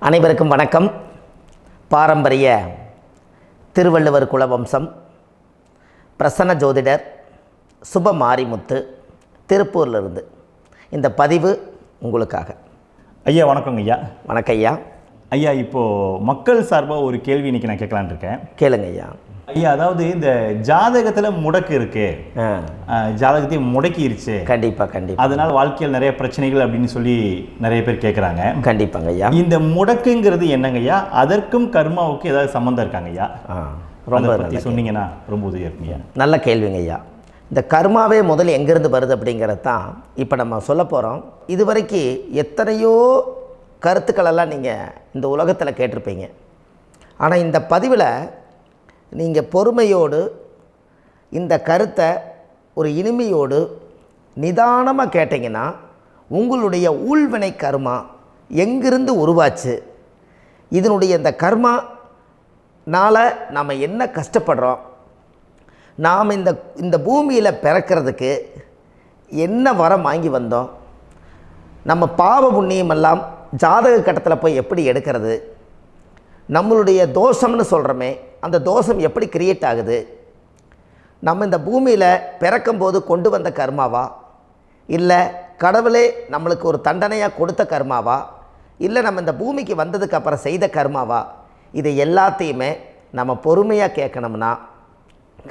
அனைவருக்கும் வணக்கம். பாரம்பரிய திருவள்ளுவர் குலவம்சம் பிரசன்ன ஜோதிடர் சுப மாரிமுத்து திருப்பூரிலிருந்து இந்த பதிவு உங்களுக்காக. ஐயா வணக்கங்க ஐயா. வணக்கம் ஐயா. ஐயா இப்போது மக்கள் சார்பாக ஒரு கேள்வி இன்றைக்கி நான் கேட்கலான் இருக்கேன். கேளுங்க ஐயா. ஐயா, அதாவது இந்த ஜாதகத்தில் முடக்கு இருக்கு, ஜாதகத்தையும் முடக்கிருச்சு, கண்டிப்பாக அதனால் வாழ்க்கையில் நிறைய பிரச்சனைகள் அப்படின்னு சொல்லி நிறைய பேர் கேட்குறாங்க. கண்டிப்பாங்க ஐயா. இந்த முடக்குங்கிறது என்னங்க ஐயா? அதற்கும் கர்மாவுக்கு ஏதாவது சம்மந்தம் இருக்காங்க ஐயா? ரொம்ப பற்றி சொன்னீங்கன்னா ரொம்ப உதவியாக இருக்குங்க. நல்ல கேள்விங்க ஐயா. இந்த கர்மாவே முதல்ல எங்கேருந்து வருது அப்படிங்கிறது தான் இப்போ நம்ம சொல்ல போகிறோம். இதுவரைக்கும் எத்தனையோ கருத்துக்களெல்லாம் நீங்கள் இந்த உலகத்தில் கேட்டிருப்பீங்க. ஆனால் இந்த பதிவில் நீங்கள் பொறுமையோடு இந்த கருத்தை ஒரு இனிமையோடு நிதானமாக கேட்டிங்கன்னா உங்களுடைய ஊழ்வினை கர்மா எங்கிருந்து உருவாச்சு, இதனுடைய இந்த கர்மானால் நாம் என்ன கஷ்டப்படுறோம், நாம் இந்த பூமியில் பிறக்கிறதுக்கு என்ன வரம் வாங்கி வந்தோம், நம்ம பாவ புண்ணியமெல்லாம் ஜாதக கட்டத்தில் போய் எப்படி எடுக்கிறது, நம்மளுடைய தோஷம்னு சொல்கிறோமே அந்த தோஷம் எப்படி கிரியேட் ஆகுது, நம்ம இந்த பூமியில் பிறக்கும்போது கொண்டு வந்த கர்மாவா, இல்லை கடவுளே நம்மளுக்கு ஒரு தண்டனையாக கொடுத்த கர்மாவா, இல்லை நம்ம இந்த பூமிக்கு வந்ததுக்கு அப்புறம் செய்த கர்மாவா, இது எல்லாத்தையுமே நம்ம பொறுமையாக கேட்கணும்னா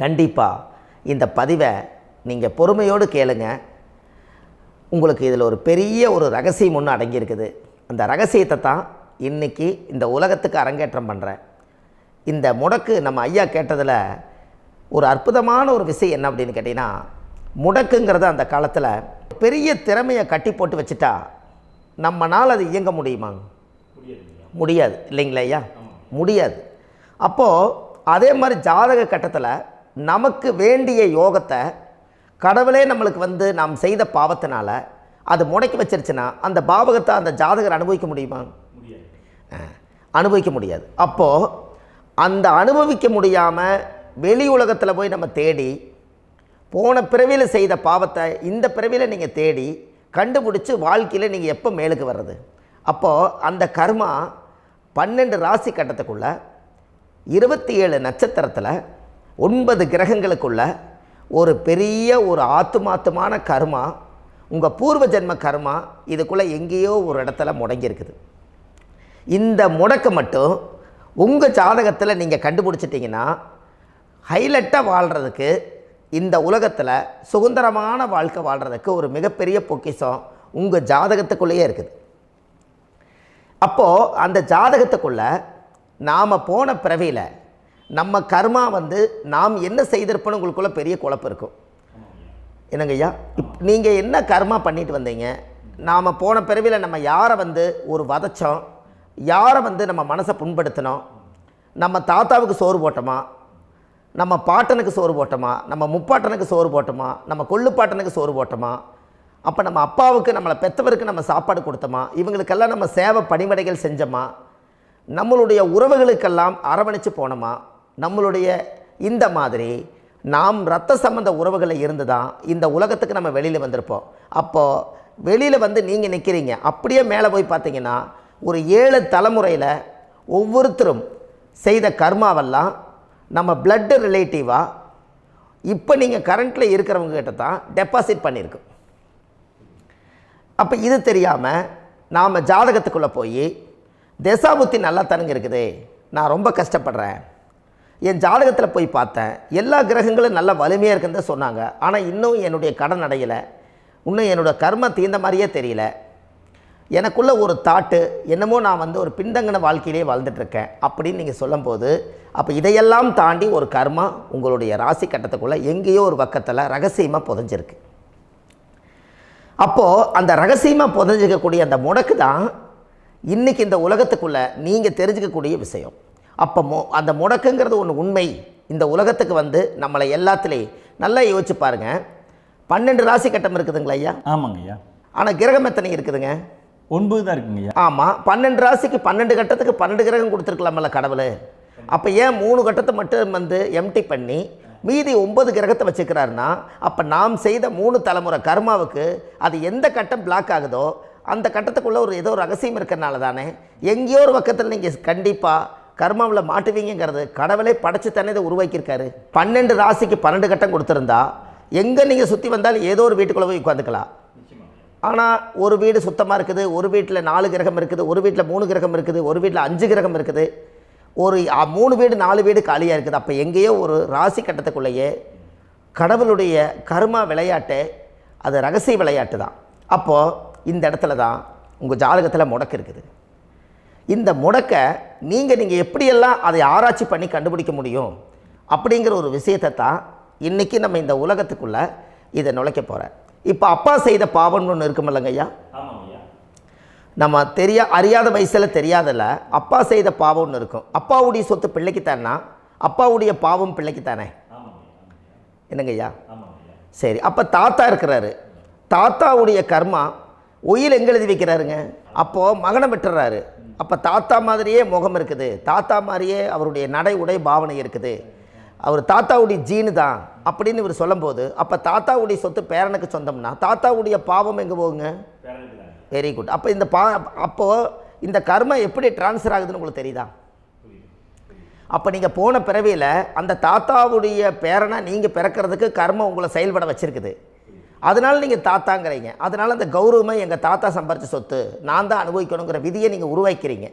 கண்டிப்பாக இந்த பதிவை நீங்கள் பொறுமையோடு கேளுங்க. உங்களுக்கு இதில் ஒரு பெரிய ஒரு ரகசியம் ஒன்று அடங்கியிருக்குது. அந்த ரகசியத்தை தான் இன்றைக்கி இந்த உலகத்துக்கு அரங்கேற்றம் பண்ணுறேன். இந்த முடக்கு நம்ம ஐயா கேட்டதில் ஒரு அற்புதமான ஒரு விஷயம் என்ன அப்படின்னு கேட்டிங்கன்னா, முடக்குங்கிறது அந்த காலத்தில் பெரிய திறமையை கட்டி போட்டு வச்சுட்டா நம்மனால் அது இயங்க முடியுமா? முடியாது இல்லைங்களா ஐயா? முடியாது. அப்போது அதே மாதிரி ஜாதக கட்டத்தில் நமக்கு வேண்டிய யோகத்தை கடவுளே நம்மளுக்கு நாம் செய்த பாவத்தினால அது முடக்கி வச்சிருச்சுன்னா அந்த பாவகத்தை அந்த ஜாதகர் அனுபவிக்க முடியுமா? அனுபவிக்க முடியாது. அப்போது அந்த அனுபவிக்க முடியாமல் வெளி உலகத்தில் போய் நம்ம தேடி போன பிறவியில் செய்த பாவத்தை இந்த பிறவியில் நீங்கள் தேடி கண்டுபிடிச்சி வாழ்க்கையில் நீங்கள் எப்போ மேலுக்கு வர்றது? அப்போது அந்த கர்மா 12 ராசி கட்டத்துக்குள்ள 27 நட்சத்திரத்தில் 9 கிரகங்களுக்குள்ள ஒரு பெரிய ஒரு ஆத்துமாத்துமான கர்மா, உங்கள் பூர்வ ஜென்ம கர்மா இதுக்குள்ளே எங்கேயோ ஒரு இடத்துல முடங்கியிருக்குது. இந்த முடக்க மட்டும் உங்கள் ஜாதகத்தில் நீங்கள் கண்டுபிடிச்சிட்டிங்கன்னா ஹைலைட்டாக வாழ்கிறதுக்கு, இந்த உலகத்தில் சுதந்திரமான வாழ்க்கை வாழ்கிறதுக்கு ஒரு மிகப்பெரிய பொக்கிஷம் உங்கள் ஜாதகத்துக்குள்ளேயே இருக்குது. அப்போது அந்த ஜாதகத்துக்குள்ளே நாம் போன பிறவியில் நம்ம கர்மா நாம் என்ன செய்திருப்போன்னு உங்களுக்குள்ளே பெரிய குழப்பம் இருக்கும். என்னங்க ஐயா, நீங்கள் என்ன கர்மா பண்ணிட்டு வந்தீங்க, நாம் போன பிறவியில் நம்ம யாரை ஒரு வதச்சோம், யாரை நம்ம மனசை புண்படுத்தினோம், நம்ம தாத்தாவுக்கு சோறு போட்டோமா, நம்ம பாட்டனுக்கு சோறு போட்டோமா, நம்ம முப்பாட்டனுக்கு சோறு போட்டோமா, நம்ம கொள்ளுப்பாட்டனுக்கு சோறு போட்டோமா, அப்போ நம்ம அப்பாவுக்கு நம்மளை பெற்றவருக்கு நம்ம சாப்பாடு கொடுத்தோமா, இவங்களுக்கெல்லாம் நம்ம சேவை பணிமடைகள் செஞ்சோமா, நம்மளுடைய உறவுகளுக்கெல்லாம் அரவணைச்சு போனோமா, நம்மளுடைய இந்த மாதிரி நாம் இரத்த சம்பந்த உறவுகளை இருந்து தான் இந்த உலகத்துக்கு நம்ம வெளியில் வந்திருப்போம். அப்போது வெளியில் நீங்கள் நிற்கிறீங்க, அப்படியே மேலே போய் பார்த்தீங்கன்னா ஒரு 7 தலைமுறையில் ஒவ்வொருத்தரும் செய்த கர்மாவெல்லாம் நம்ம பிளட்டு ரிலேட்டிவாக இப்போ நீங்கள் கரண்ட்டில் இருக்கிறவங்க கிட்ட தான் டெபாசிட் பண்ணியிருக்கோம். அப்போ இது தெரியாமல் நாம் ஜாதகத்துக்குள்ளே போய் தசாபுத்தி நல்லா தனுங்க இருக்குது, நான் ரொம்ப கஷ்டப்படுறேன், என் ஜாதகத்தில் போய் பார்த்தேன் எல்லா கிரகங்களும் நல்லா வலிமையாக இருக்குன்னு தான் சொன்னாங்க, ஆனால் இன்னும் என்னுடைய கடன் அடையலை, இன்னும் என்னோடய கர்ம தீர்ந்த மாதிரியே தெரியல, எனக்குள்ளே ஒரு தாட்டு என்னமோ நான் ஒரு பின்தங்கின வாழ்க்கையிலே வாழ்ந்துட்டுருக்கேன் அப்படின்னு நீங்கள் சொல்லும்போது, அப்போ இதையெல்லாம் தாண்டி ஒரு கர்மா உங்களுடைய ராசி கட்டத்துக்குள்ளே எங்கேயோ ஒரு பக்கத்தில் ரகசியமாக புதைஞ்சிருக்கு. அப்போது அந்த ரகசியமாக புதைஞ்சிக்கக்கூடிய அந்த முடக்கு தான் இன்றைக்கி இந்த உலகத்துக்குள்ளே நீங்கள் தெரிஞ்சுக்கக்கூடிய விஷயம். அப்போ அந்த முடக்குங்கிறது ஒன்று உண்மை. இந்த உலகத்துக்கு நம்மளை எல்லாத்துலேயும் நல்லா யோசிச்சு பாருங்கள். 12 ராசி கட்டம் இருக்குதுங்களா ஐயா? ஆமாங்க ஐயா. ஆனால் கிரகம் எத்தனை இருக்குதுங்க? 9 தான் இருக்குங்க ஐயா. ஆமாம், 12 ராசிக்கு 12 கட்டத்துக்கு 12 கிரகம் கொடுத்துருக்கலாமல்ல கடவுள். அப்போ ஏன் 3 கட்டத்தை மட்டும் எம்டி பண்ணி மீதி 9 கிரகத்தை வச்சுக்கிறாருன்னா, அப்போ நாம் செய்த 3 தலைமுறை கர்மாவுக்கு அது எந்த கட்டம் பிளாக் ஆகுதோ அந்த கட்டத்துக்குள்ளே ஏதோ ஒரு ரகசியம் இருக்கிறனால தானே எங்கேயோ ஒரு பக்கத்தில் நீங்கள் கண்டிப்பாக கர்மாவில் மாட்டுவீங்கிறது கடவுளே படைச்சு தானே இதை உருவாக்கியிருக்காரு. 12 ராசிக்கு 12 கட்டம் கொடுத்துருந்தா எங்கே நீங்கள் சுற்றி வந்தாலும் ஏதோ ஒரு வீட்டுக்குள்ளே போய் உட்காந்துக்கலாம். ஆனால் ஒரு வீடு சுத்தமாக இருக்குது, ஒரு வீட்டில் 4 கிரகம் இருக்குது, ஒரு வீட்டில் 3 கிரகம் இருக்குது, ஒரு வீட்டில் 5 கிரகம் இருக்குது, ஒரு 3 வீடு 4 வீடு காலியாக இருக்குது. அப்போ எங்கேயோ ஒரு ராசி கட்டத்துக்குள்ளேயே கடவுளுடைய கர்மா விளையாட்டு, அது ரகசிய விளையாட்டு தான். அப்போது இந்த இடத்துல தான் உங்கள் ஜாதகத்தில் முடக்கு இருக்குது. இந்த முடக்கை நீங்கள் எப்படியெல்லாம் அதை ஆராய்ச்சி பண்ணி கண்டுபிடிக்க முடியும் அப்படிங்கிற ஒரு விஷயத்தை தான் இன்றைக்கி நம்ம இந்த உலகத்துக்குள்ளே இதை நுழைக்க போகிறேன். இப்போ அப்பா செய்த பாவம்னு ஒன்று இருக்குமில்லங்க ஐயா, நம்ம அறியாத வயசில் தெரியாதில்ல, அப்பா செய்த பாவம்னு இருக்கும். அப்பாவுடைய சொத்து பிள்ளைக்குத்தானா, அப்பாவுடைய பாவம் பிள்ளைக்குத்தானே, என்னங்க ஐயா? சரி, அப்போ தாத்தா இருக்கிறாரு, தாத்தாவுடைய கர்மா உயிர் எங்கே எழுதி வைக்கிறாருங்க? அப்போது மகனை விட்டுறாரு. அப்போ தாத்தா மாதிரியே முகம் இருக்குது, தாத்தா மாதிரியே அவருடைய நடை உடை பாவனை இருக்குது, அவர் தாத்தாவுடைய ஜீனு தான் அப்படின்னு இவர் சொல்லும்போது, அப்போ தாத்தாவுடைய சொத்து பேரனுக்கு சொந்தம்னா தாத்தாவுடைய பாவம் எங்கே போகுங்க? Very good. அப்போ அப்போது இந்த கர்மா எப்படி டிரான்ஸ்ஃபர் ஆகுதுன்னு உங்களுக்கு தெரியுதா? அப்போ நீங்கள் போன பிறவியில் அந்த தாத்தாவுடைய பேரனை நீங்கள் பிறக்கிறதுக்கு கர்மம் உங்களை செயல்பட வச்சுருக்குது. அதனால் நீங்கள் தாத்தாங்கிறீங்க. அதனால் அந்த கௌரவமாக எங்கள் தாத்தா சம்பாரித்த சொத்து நான் தான் அனுபவிக்கணுங்கிற விதியை நீங்கள் உருவாக்கிறீங்க.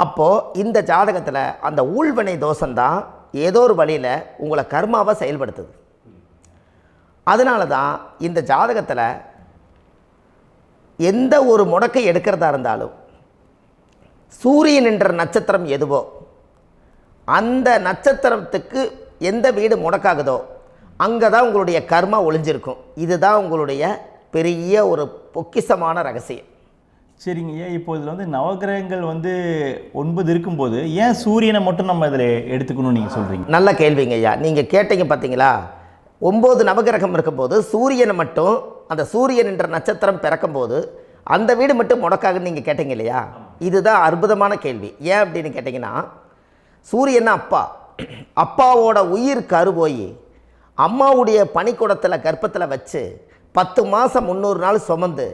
அப்போது இந்த ஜாதகத்தில் அந்த ஊழ்வினை தோஷந்தான் ஏதோ ஒரு வழியில் உங்களை கர்மாவை செயல்படுத்துது. அதனால தான் இந்த ஜாதகத்தில் எந்த ஒரு முடக்கை எடுக்கிறதா இருந்தாலும் சூரியன் என்ற நட்சத்திரம் எதுவோ அந்த நட்சத்திரத்துக்கு எந்த வீடு முடக்காகுதோ அங்கே தான் உங்களுடைய கர்மா ஒளிஞ்சிருக்கும். இதுதான் உங்களுடைய பெரிய ஒரு பொக்கிஷமான ரகசியம். சரிங்க ஐயா, இப்போ இதில் நவகிரகங்கள் 9 இருக்கும்போது ஏன் சூரியனை மட்டும் நம்ம இதில் எடுத்துக்கணும்னு நீங்கள் சொல்கிறீங்க? நல்ல கேள்விங்க ஐயா. நீங்கள் கேட்டீங்க பார்த்தீங்களா, 9 நவகிரகம் இருக்கும்போது சூரியனை மட்டும், அந்த சூரியன் என்ற நட்சத்திரம் பிறக்கும்போது அந்த வீடு மட்டும் முடக்காகுன்னு நீங்கள் கேட்டீங்க இல்லையா? இதுதான் அற்புதமான கேள்வி. ஏன் அப்படின்னு கேட்டிங்கன்னா, சூரியன் அப்பாவோட உயிர் கரு போய் அம்மாவுடைய பனிக்கூடத்தில் கர்ப்பத்தில் வச்சு 10 மாதம் 300 நாள் சுமந்து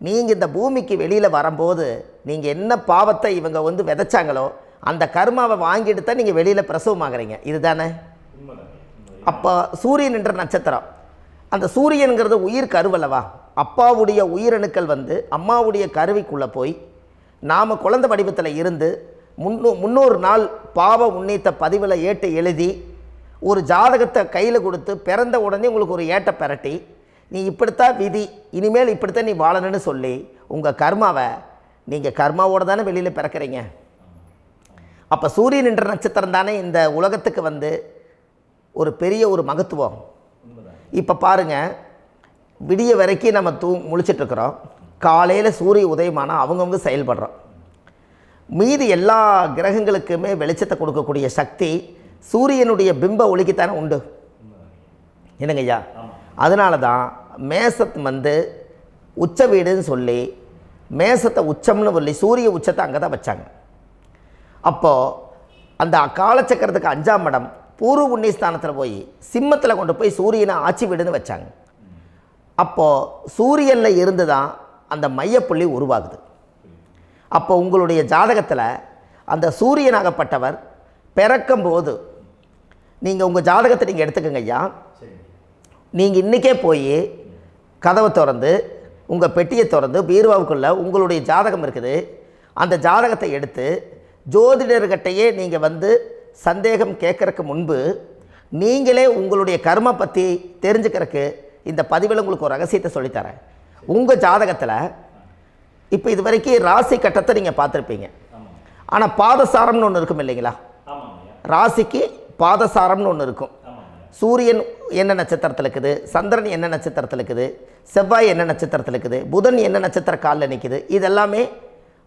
நீங்கள் இந்த பூமிக்கு வெளியில் வரும்போது நீங்கள் என்ன பாவத்தை இவங்க விதைச்சாங்களோ அந்த கர்மாவை வாங்கிட்டு தான் நீங்கள் வெளியில் பிரசவமாகறீங்க. இதுதானே? அப்போ சூரியன் என்ற நட்சத்திரம், அந்த சூரியனுங்கிறது உயிர் கருவல்லவா, அப்பாவுடைய உயிரணுக்கள் அம்மாவுடைய கருவிக்குள்ளே போய் நாம் குழந்தை வடிவத்தில் இருந்து 300 நாள் பாவ உன்னித்த பதிவில் ஏட்டு எழுதி ஒரு ஜாதகத்தை கையில் கொடுத்து பிறந்த உடனே உங்களுக்கு ஒரு ஏட்டை பெரட்டி நீ இப்படித்தான் விதி, இனிமேல் இப்படித்தான் நீ வாழணும்னு சொல்லி உங்கள் கர்மாவை நீங்கள் கர்மாவோடு தானே வெளியில் பிறக்கிறீங்க. அப்போ சூரியன் என்ற நட்சத்திரம் தானே இந்த உலகத்துக்கு ஒரு பெரிய ஒரு மகத்துவம். இப்போ பாருங்கள், விடிய வரைக்கும் நம்ம முழிச்சிட்ருக்குறோம், காலையில் சூரிய உதயமானால் அவங்கவுங்க செயல்படுறோம். மீதி எல்லா கிரகங்களுக்குமே வெளிச்சத்தை கொடுக்கக்கூடிய சக்தி சூரியனுடைய பிம்ப ஒளிக்குத்தானே உண்டு, என்னங்க ஐயா? அதனால தான் மேசத்து உச்ச வீடுன்னு சொல்லி மேசத்தை உச்சம்னு சொல்லி சூரிய உச்சத்தை அங்கே தான் வச்சாங்க. அப்போது அந்த காலச்சக்கரத்துக்கு 5ஆம் இடம் பூர்வ புண்ணியஸ்தானத்தில் போய் சிம்மத்தில் கொண்டு போய் சூரியனை ஆட்சி வீடுன்னு வச்சாங்க. அப்போது சூரியனில் இருந்து தான் அந்த மையப்புள்ளி உருவாகுது. அப்போ உங்களுடைய ஜாதகத்தில் அந்த சூரியனாகப்பட்டவர் பிறக்கும்போது நீங்கள் உங்கள் ஜாதகத்தை நீங்கள் எடுத்துக்கங்க ஐயா. நீங்கள் இன்றைக்கே போய் கதவை திறந்து உங்கள் பெட்டியை திறந்து பீர்வாவுக்குள்ளே உங்களுடைய ஜாதகம் இருக்குது, அந்த ஜாதகத்தை எடுத்து ஜோதிடர்கிட்டையே நீங்கள் சந்தேகம் கேட்குறக்கு முன்பு நீங்களே உங்களுடைய கர்ம பற்றி தெரிஞ்சுக்கிறதுக்கு இந்த பதிவில் உங்களுக்கு ஒரு ரகசியத்தை சொல்லித்தரேன். உங்கள் ஜாதகத்தில் இப்போ இது வரைக்கும் ராசி கட்டத்தை நீங்கள் பார்த்துருப்பீங்க, ஆனால் பாதசாரம்னு ஒன்று இருக்கும் இல்லைங்களா? ராசிக்கு பாதசாரம்னு ஒன்று இருக்கும். சூரியன் என்ன நட்சத்திரத்தில் இருக்குது, சந்திரன் என்ன நட்சத்திரத்தில் இருக்குது, செவ்வாய் என்ன நட்சத்திரத்தில் இருக்குது, புதன் என்ன நட்சத்திர காலில் நிற்குது, இதெல்லாமே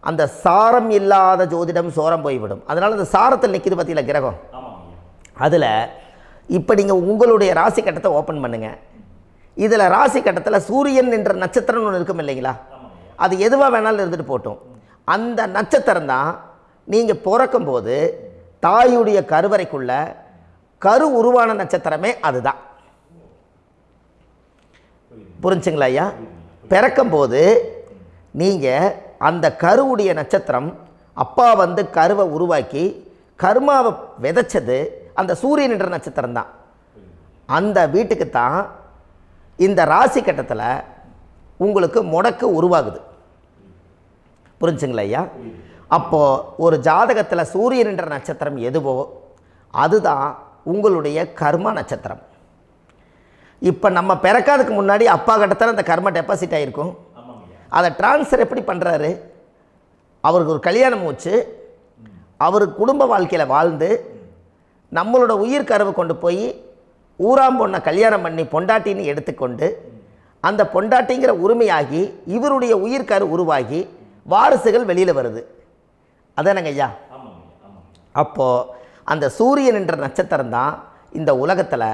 அந்த சாரம் இல்லாத ஜோதிடம் சோரம் போய்விடும். அதனால் அந்த சாரத்தில் நிற்கிது பார்த்தீங்களா கிரகம், அதில் இப்போ நீங்கள் உங்களுடைய ராசி கட்டத்தை ஓப்பன் பண்ணுங்கள். இதில் ராசி கட்டத்தில் சூரியன் என்ற நட்சத்திரம்னு ஒன்று இருக்கும் இல்லைங்களா? அது எதுவாக வேணாலும் இருந்துட்டு போட்டோம். அந்த நட்சத்திரம் தான் நீங்கள் பிறக்கும்போது தாயுடைய கருவறைக்குள்ள கரு உருவான நட்சத்திரமே அதுதான். புரிஞ்சுங்களா ஐயா? பிறக்கும்போது நீங்கள் அந்த கருவுடைய நட்சத்திரம் அப்பா வந்து கருவை உருவாக்கி கர்மாவை விதைச்சது அந்த சூரியன் என்ற நட்சத்திரம் தான். அந்த வீட்டுக்கு தான் இந்த ராசி கட்டத்தில் உங்களுக்கு முடக்கு உருவாகுது. புரிஞ்சுங்களா ஐயா? அப்போது ஒரு ஜாதகத்தில் சூரியன் என்ற நட்சத்திரம் எதுவோ அதுதான் உங்களுடைய கர்மா நட்சத்திரம். இப்போ நம்ம பிறக்காதுக்கு முன்னாடி அப்பா கட்டத்தில் அந்த கர்மா டெபாசிட் ஆகிருக்கும். அதை ட்ரான்ஸ்ஃபர் எப்படி பண்ணுறாரு? அவருக்கு ஒரு கல்யாணம் வச்சு அவர் குடும்ப வாழ்க்கையில் வாழ்ந்து நம்மளோட உயிர் கருவை கொண்டு போய் ஊராம் பொண்ணை கல்யாணம் பண்ணி பொண்டாட்டின்னு எடுத்துக்கொண்டு அந்த பொண்டாட்டிங்கிற உரிமையாகி இவருடைய உயிர் கரு உருவாகி வாரிசுகள் வெளியில் வருது. அதானங்க ஐயா? அப்போது அந்த சூரியன் என்ற நட்சத்திரம் தான் இந்த உலகத்தில்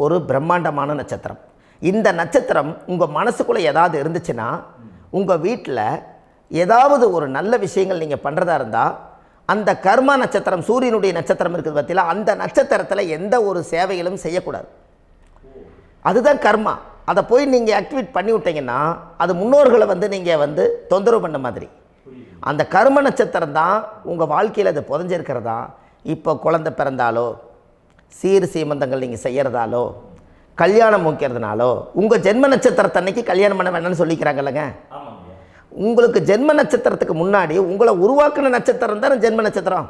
ஒரு பிரம்மாண்டமான நட்சத்திரம். இந்த நட்சத்திரம் உங்கள் மனசுக்குள்ளே ஏதாவது இருந்துச்சுன்னா உங்கள் வீட்டில் ஏதாவது ஒரு நல்ல விஷயங்கள் நீங்கள் பண்ணுறதா இருந்தால் அந்த கர்மா நட்சத்திரம் சூரியனுடைய நட்சத்திரம் இருக்குது பார்த்தீங்களா, அந்த நட்சத்திரத்தில் எந்த ஒரு சேவைகளும் செய்யக்கூடாது. அதுதான் கர்மா. அதை போய் நீங்கள் ஆக்டிவேட் பண்ணி விட்டீங்கன்னா அது முன்னோர்களை வந்து நீங்கள் வந்து தொந்தரவு பண்ண மாதிரி. அந்த கர்ம நட்சத்திரம் தான் உங்கள் வாழ்க்கையில் அது புதஞ்சிருக்கிறதா. இப்போ குழந்தை பிறந்தாலோ சீர் சீமந்தங்கள் நீங்கள் செய்கிறதாலோ கல்யாணம் முக்கிறதுனாலோ உங்கள் ஜென்ம நட்சத்திரத்தன்னைக்கு கல்யாணம் பண்ண வேண்டாம்னு சொல்லிக்கிறாங்கல்லங்க. உங்களுக்கு ஜென்ம நட்சத்திரத்துக்கு முன்னாடி உங்களை உருவாக்குன நட்சத்திரம் தான் ஜென்ம நட்சத்திரம்.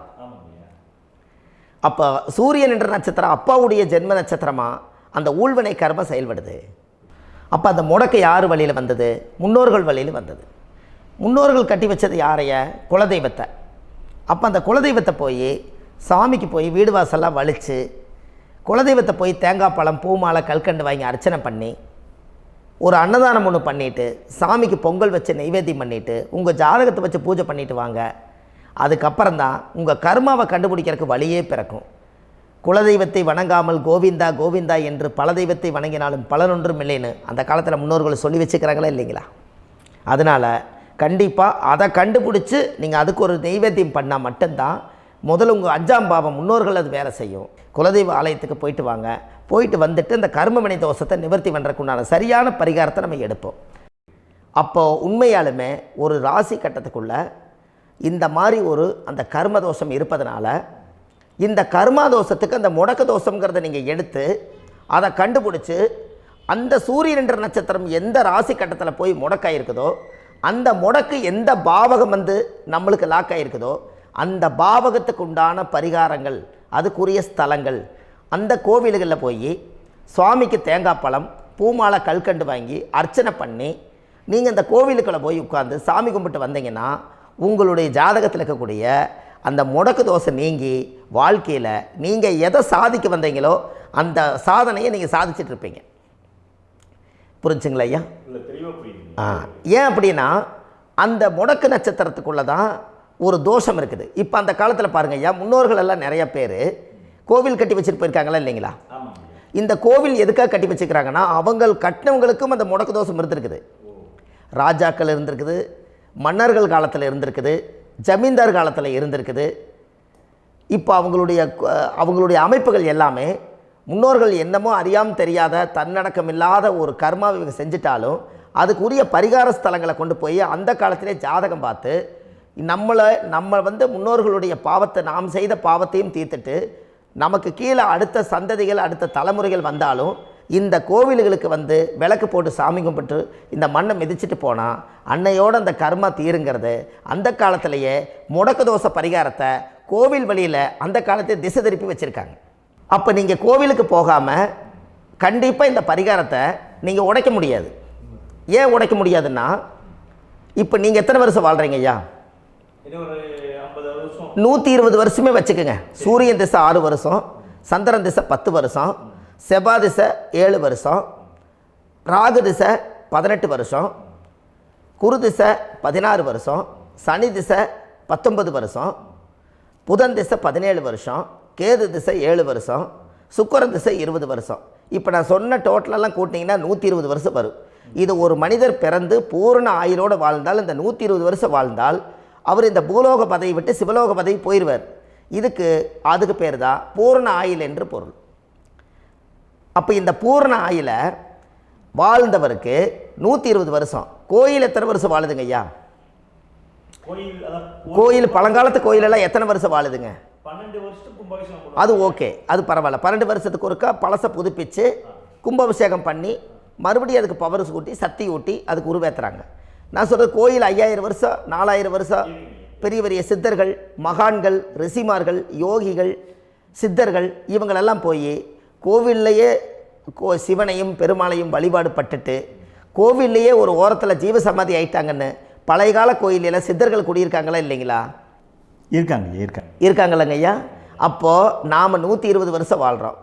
அப்போ சூரியன் என்ற நட்சத்திரம் அப்பாவுடைய ஜென்ம நட்சத்திரமாக அந்த ஊழ்வினை கர்மம் செயல்படுது. அப்போ அந்த முடக்கு யார் வழியில் வந்தது? முன்னோர்கள் வழியில் வந்தது. முன்னோர்கள் கட்டி வச்சது யாரைய? குலதெய்வத்தை. அப்போ அந்த குலதெய்வத்தை போய் சாமிக்கு போய் வீடு வாசல்லாம் வலித்து குலதெய்வத்தை போய் தேங்காய் பழம் பூ மாலை கல்கண்டு வாங்கி அர்ச்சனை பண்ணி ஒரு அன்னதானம் ஒன்று பண்ணிவிட்டு சாமிக்கு பொங்கல் வச்சு நைவேத்தியம் பண்ணிவிட்டு உங்கள் ஜாதகத்தை வச்சு பூஜை பண்ணிவிட்டு வாங்க. அதுக்கப்புறம் தான் உங்கள் கர்மாவை கண்டுபிடிக்கிறதுக்கு வழியே பிறக்கும். குலதெய்வத்தை வணங்காமல் கோவிந்தா கோவிந்தா என்று பல தெய்வத்தை வணங்கினாலும் பலனொன்றும் இல்லைன்னு அந்த காலத்தில் முன்னோர்கள் சொல்லி வச்சுக்கிறாங்களா இல்லைங்களா? அதனால் கண்டிப்பாக அதை கண்டுபிடிச்சி நீங்கள் அதுக்கு ஒரு நைவேத்தியம் பண்ணால் மட்டும்தான் முதல்ல உங்கள் 5ஆம் பாவம் முன்னோர்கள் அது வேலை செய்யும். குலதெய்வ ஆலயத்துக்கு போயிட்டு வாங்க. போயிட்டு வந்துட்டு இந்த கர்மவினை தோஷத்தை நிவர்த்தி பண்ணுறதுக்குண்டான சரியான பரிகாரத்தை நம்ம எடுப்போம். அப்போது உண்மையாலுமே ஒரு ராசி கட்டத்துக்குள்ளே இந்த மாதிரி ஒரு அந்த கர்ம தோஷம் இருப்பதனால இந்த கர்மா தோஷத்துக்கு அந்த முடக்க தோஷங்கிறத நீங்கள் எடுத்து அதை கண்டுபிடிச்சி அந்த சூரியன் என்ற நட்சத்திரம் எந்த ராசி கட்டத்தில் போய் முடக்காயிருக்குதோ அந்த முடக்கு எந்த பாவகம் வந்து நம்மளுக்கு லாக் ஆகிருக்குதோ அந்த பாவகத்துக்கு உண்டான பரிகாரங்கள் அதுக்குரிய ஸ்தலங்கள் அந்த கோவில்களில் போய் சுவாமிக்கு தேங்காய் பழம் பூமாலை கல்கண்டு வாங்கி அர்ச்சனை பண்ணி நீங்கள் இந்த கோவிலுக்குள்ளே போய் உட்காந்து சாமி கும்பிட்டு வந்தீங்கன்னா உங்களுடைய ஜாதகத்தில் இருக்கக்கூடிய அந்த முடக்கு தோசை நீங்கி வாழ்க்கையில் நீங்கள் எதை சாதிக்க வந்தீங்களோ அந்த சாதனையை நீங்கள் சாதிச்சிட்ருப்பீங்க. புரிஞ்சுங்களா ஐயா? ஏன் அப்படின்னா அந்த முடக்கு நட்சத்திரத்துக்குள்ளே தான் ஒரு தோஷம் இருக்குது. இப்போ அந்த காலத்தில் பாருங்கள் ஐயா, முன்னோர்கள் எல்லாம் நிறைய பேர் கோவில் கட்டி வச்சுட்டு போயிருக்காங்களா இல்லைங்களா? இந்த கோவில் எதுக்காக கட்டி வச்சுக்கிறாங்கன்னா அவங்க கட்டினவங்களுக்கும் அந்த முடக்கு தோஷம் இருந்திருக்குது. ராஜாக்கள் இருந்திருக்குது, மன்னர்கள் காலத்தில் இருந்திருக்குது, ஜமீன்தார் காலத்தில் இருந்திருக்குது. இப்போ அவங்களுடைய அமைப்புகள் எல்லாமே முன்னோர்கள் என்னமோ அறியாமல் தெரியாத தன்னடக்கம் இல்லாத ஒரு கர்மாவை இவங்க செஞ்சிட்டாலும் அதுக்குரிய பரிகார ஸ்தலங்களை கொண்டு போய் அந்த காலத்திலே ஜாதகம் பார்த்து நம்ம வந்து முன்னோர்களுடைய பாவத்தை நாம் செய்த பாவத்தையும் தீர்த்துட்டு நமக்கு கீழே அடுத்த சந்ததிகள் அடுத்த தலைமுறைகள் வந்தாலும் இந்த கோவில்களுக்கு வந்து விளக்கு போட்டு சாமி கும்பிட்டு இந்த மண்ணை மிதிச்சுட்டு போனால் அன்னையோடு அந்த கர்மா தீருங்கிறது அந்த காலத்திலேயே முடக்க தோஷ பரிகாரத்தை கோவில் வழியில் அந்த காலத்தை திசை திருப்பி வச்சுருக்காங்க. அப்போ நீங்கள் கோவிலுக்கு போகாமல் கண்டிப்பாக இந்த பரிகாரத்தை நீங்கள் உடைக்க முடியாது. ஏன் உடைக்க முடியாதுன்னா இப்போ நீங்கள் எத்தனை வருஷம் வாழ்கிறீங்க ஐயா? 120 வருஷமே வச்சுக்கோங்க. சூரியன் திசை 6 வருஷம், சந்திரன் திசை 10 வருஷம், செவ்வாய் திசை 7 வருஷம், ராகு திசை 18 வருஷம், குரு திசை 16 வருஷம், சனி திசை 19 வருஷம், புதன் திசை 17 வருஷம், கேது திசை 7 வருஷம், சுக்கிரன் திசை 20 வருஷம். இப்போ நான் சொன்ன டோட்டலெல்லாம் கூட்டிங்கன்னா 120 வருஷம் வரும். இது ஒரு மனிதர் பிறந்து பூரண ஆயுளோடு வாழ்ந்தால் இந்த 120 வருஷம் வாழ்ந்தால் அவர் இந்த பூலோக பதவி விட்டு சிவலோக பதவி போயிடுவார். அதுக்கு பேர் தான் பூரண ஆயுள் என்று பொருள். அப்போ இந்த பூரண ஆயுளை வாழ்ந்தவருக்கு 120 வருஷம். கோயில் எத்தனை வருஷம் வாழுதுங்க ஐயா? கோயில் பழங்காலத்து கோயிலெல்லாம் எத்தனை வருஷம் வாழுதுங்க? 12 வருஷத்துக்கு கும்பாபிஷேகம். அது ஓகே, அது பரவாயில்ல. 12 வருஷத்துக்கு ஒருக்கா பழசை புதுப்பிச்சு கும்பாபிஷேகம் பண்ணி மறுபடியும் அதுக்கு பவர் ஊட்டி சக்தி ஊட்டி அதுக்கு உருவேற்றுறாங்க. நான் சொல்கிறது கோயில் 5000 வருஷம் 4000 வருஷம் பெரிய பெரிய சித்தர்கள், மகான்கள், ரிஷிமார்கள், யோகிகள், சித்தர்கள் இவங்களெல்லாம் போய் கோவில்லையே சிவனையும் பெருமாளையும் வழிபாடு பட்டுட்டு கோவில்லையே ஒரு ஓரத்தில் ஜீவசமாதி ஆயிட்டாங்கன்னு பழைய கால கோயிலில் சித்தர்கள் குடியிருக்காங்களா இல்லைங்களா? இருக்காங்கல்லங்க ஐயா. அப்போது நாம் 120 வருஷம் வாழ்கிறோம்,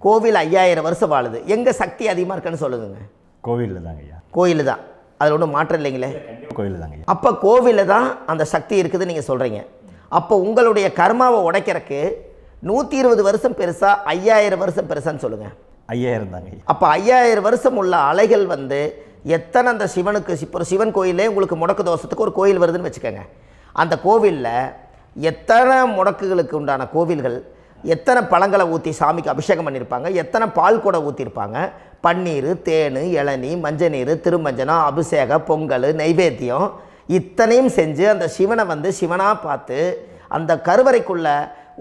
கோவில் 5000 வருஷம் வாழுது. எங்கே சக்தி அதிகமாக இருக்குன்னு சொல்லுங்க? கோவிலில் தாங்க ஐயா. கோயில் தான், அதில் ஒன்றும் மாற்றம் இல்லைங்களே. கோயில் தாங்க. அப்போ கோவிலில் தான் அந்த சக்தி இருக்குதுன்னு நீங்கள் சொல்கிறீங்க. அப்போ உங்களுடைய கர்மாவை உடைக்கிறதுக்கு 120 வருஷம் பெருசா 5000 வருஷம் பெருசான்னு சொல்லுங்கள்? 5000 தாங்க. அப்போ 5000 வருஷம் உள்ள அலைகள் வந்து எத்தனை அந்த சிவனுக்கு இப்போ சிவன் கோயிலே உங்களுக்கு முடக்கு தோஷத்துக்கு ஒரு கோயில் வருதுன்னு வச்சுக்கோங்க. அந்த கோவிலில் எத்தனை முடக்குகளுக்கு உண்டான கோவில்கள், எத்தனை பழங்களை ஊற்றி சாமிக்கு அபிஷேகம் பண்ணியிருப்பாங்க, எத்தனை பால் கூட ஊற்றிருப்பாங்க, பன்னீர், தேன், இளநீ, மஞ்சள் நீர், திருமஞ்சனம், அபிஷேகம், பொங்கல், நைவேத்தியம் இத்தனையும் செஞ்சு அந்த சிவனை வந்து சிவனாக பார்த்து அந்த கருவறைக்குள்ள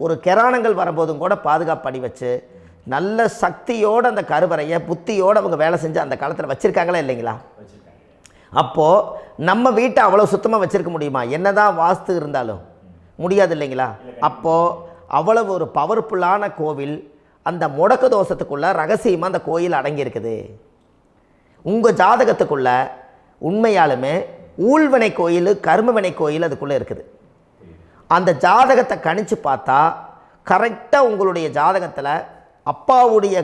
ஒரு கிராணங்கள் வரும்போதும் கூட பாதுகாப்பு பண்ணி வச்சு நல்ல சக்தியோடு அந்த கருவறையை புத்தியோடு அவங்க வேலை செஞ்சு அந்த காலத்தில் வச்சுருக்காங்களா இல்லைங்களா? அப்போது நம்ம வீட்டை அவ்வளோ சுத்தமாக வச்சுருக்க முடியுமா? என்னதான் வாஸ்து இருந்தாலும் முடியாது இல்லைங்களா? அப்போது அவ்வளவு ஒரு பவர்ஃபுல்லான கோவில் அந்த முடக்கு தோஷத்துக்குள்ளே ரகசியமாக அந்த கோயில் அடங்கியிருக்குது. உங்கள் ஜாதகத்துக்குள்ளே உண்மையாலுமே ஊழ்வினை கோயில், கர்மவினை கோயில் அதுக்குள்ளே இருக்குது. அந்த ஜாதகத்தை கணிச்சு பார்த்தா கரெக்டாக உங்களுடைய ஜாதகத்தில் அப்பாவுடைய